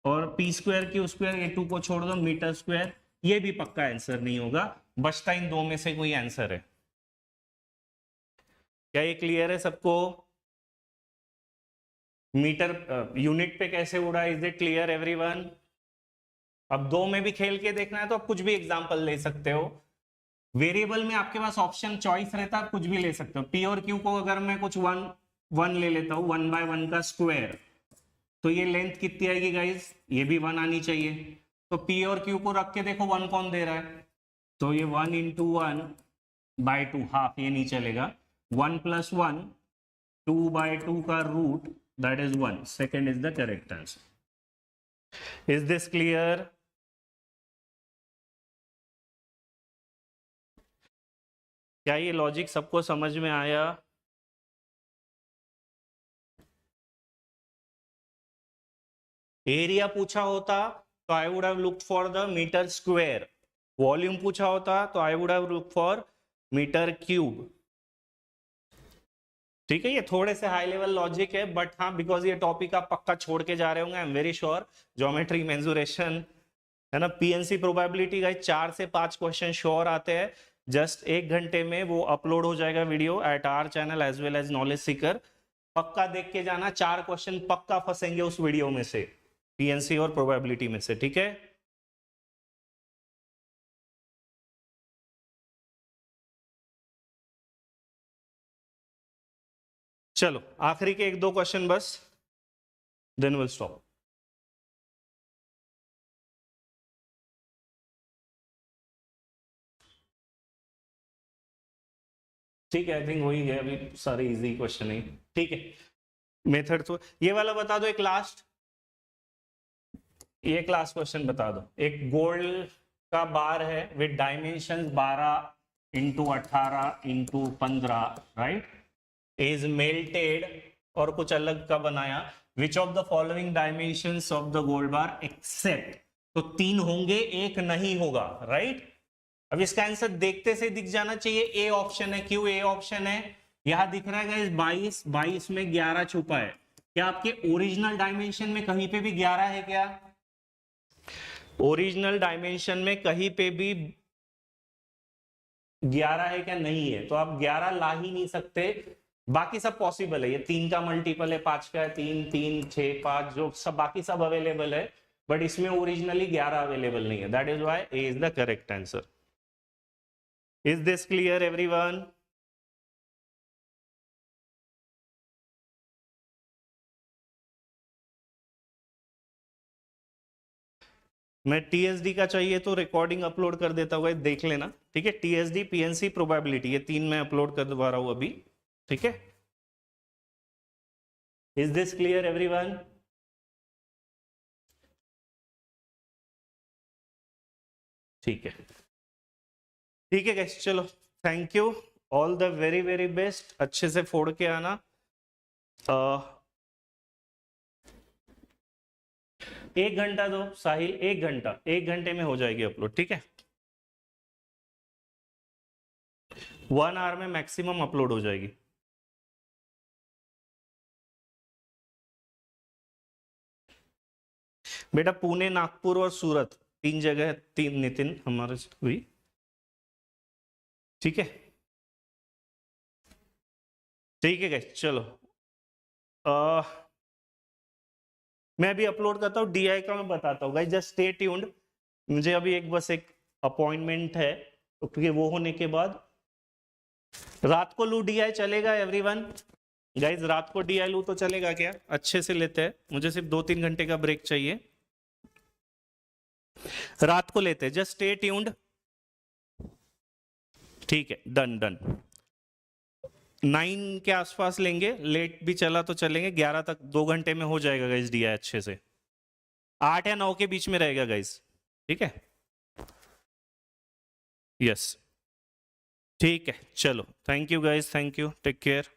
और पी स्क्वायर क्यू स्क्वायर, ये 2 को छोड़ दो, मीटर स्क्वायर, ये भी पक्का आंसर नहीं होगा। बचता इन दो में से कोई आंसर है। क्या ये क्लियर है सबको? मीटर यूनिट पे कैसे उड़ा, इज इट क्लियर एवरीवन? अब दो में भी खेल के देखना है तो आप कुछ भी एग्जांपल ले सकते हो। वेरिएबल में आपके पास ऑप्शन चॉइस रहता है, आप कुछ भी ले सकते हो। पी और क्यू को अगर मैं कुछ वन ले लेता हूं, 1/1 का स्क्वायर, तो ये लेंथ कितनी आएगी गाइस, ये भी 1 आनी चाहिए। तो पी और क्यू को रख के देखो 1 कौन दे रहा है, तो ये 1 इंटू 1/2, हाफ ये नहीं चलेगा। 1 + 1 2/2 का root, that is 1। Second is the correct answer. Is this clear? क्या ये लॉजिक सबको समझ में आया? एरिया पूछा होता तो I would have looked for the metre square, volume पूछा होता तो I would have looked for metre cube. ठीक है, ये थोड़े से हाई लेवल लॉजिक है, बट हाँ, बिकॉज ये टॉपिक आप पक्का छोड़ के जा रहे होंगे, I am very sure. Geometry, mensuration, है ना, पीएनसी प्रोबेबिलिटी का 4 से 5 क्वेश्चन श्योर आते हैं। जस्ट 1 घंटे में वो अपलोड हो जाएगा video at our channel as well as knowledge seeker. पक्का देख के जाना, 4 क्वेश्चन पक्का फंसेंगे उस वीडियो में से, पीएनसी और प्रोबेबिलिटी में से, ठीक है। चलो आखिरी के 1-2 क्वेश्चन बस, देन विल स्टॉप। ठीक है, आई थिंक हो ही गया अभी, सारे इजी क्वेश्चन है, ठीक है। मेथड तो ये वाला बता दो, एक लास्ट, ये क्लास क्वेश्चन बता दो। एक गोल्ड का बार है with dimension 12 into 18 into 15, right, is melted, और कुछ अलग का बनाया। Which of the following dimensions of the gold bar accept, तो 3 होंगे, एक नहीं होगा, राइट। अब इसका आंसर देखते से दिख जाना चाहिए, ए ऑप्शन है। क्यों ए ऑप्शन है? यहां दिख रहा है 22 में 11 छुपा है। क्या आपके ओरिजिनल डायमेंशन में कहीं पे भी 11 है क्या? ओरिजिनल डायमेंशन में कहीं पे भी 11 है क्या? नहीं है, तो आप 11 ला ही नहीं सकते। बाकी सब पॉसिबल है, ये 3 का मल्टीपल है, 5 का है, 3 3 6 5, जो सब बाकी सब अवेलेबल है, बट इसमें ओरिजिनली 11 अवेलेबल नहीं है। That is why A is the correct answer. Is this clear everyone? मैं टीएसडी का चाहिए तो रिकॉर्डिंग अपलोड कर देता हूँ, देख लेना, ठीक है। टीएसडी, पीएनसी, प्रोबेबिलिटी, ये 3 मैं अपलोड कर दवा रहा हूं अभी, ठीक है। Is this clear everyone? ठीक है, ठीक है गाइस, चलो, thank you, all the very very best. अच्छे से फोड़ के आना। 1 घंटा दो साहिल, 1 घंटा, 1 घंटे में हो जाएगी अपलोड, ठीक है। 1 आवर में मैक्सिमम अपलोड हो जाएगी। बेटा पुणे, नागपुर और सूरत 3 जगह, 3 नितिन हमारे हुई, ठीक है। ठीक है गाइस, चलो मैं अभी अपलोड करता हूँ डीआई का, मैं बताता हूँ गाइस, जस्ट स्टे ट्यून्ड। मुझे अभी बस एक अपॉइंटमेंट है, तो क्योंकि वो होने के बाद रात को लू डीआई चलेगा एवरीवन? गाइस रात को डीआई लू तो चलेगा क्या? अच्छे से लेते हैं, मुझे सिर्फ 2-3 घंटे का ब्रेक चाहिए, रात को लेते हैं, जस्ट स्टे ट्यून्ड। ठीक है, डन डन। 9 के आसपास लेंगे, लेट भी चला तो चलेंगे, 11 तक 2 घंटे में हो जाएगा गाइस डीआई अच्छे से, 8 या 9 के बीच में रहेगा गाइस, ठीक है। यस ठीक है, चलो thank you guys, thank you, take care.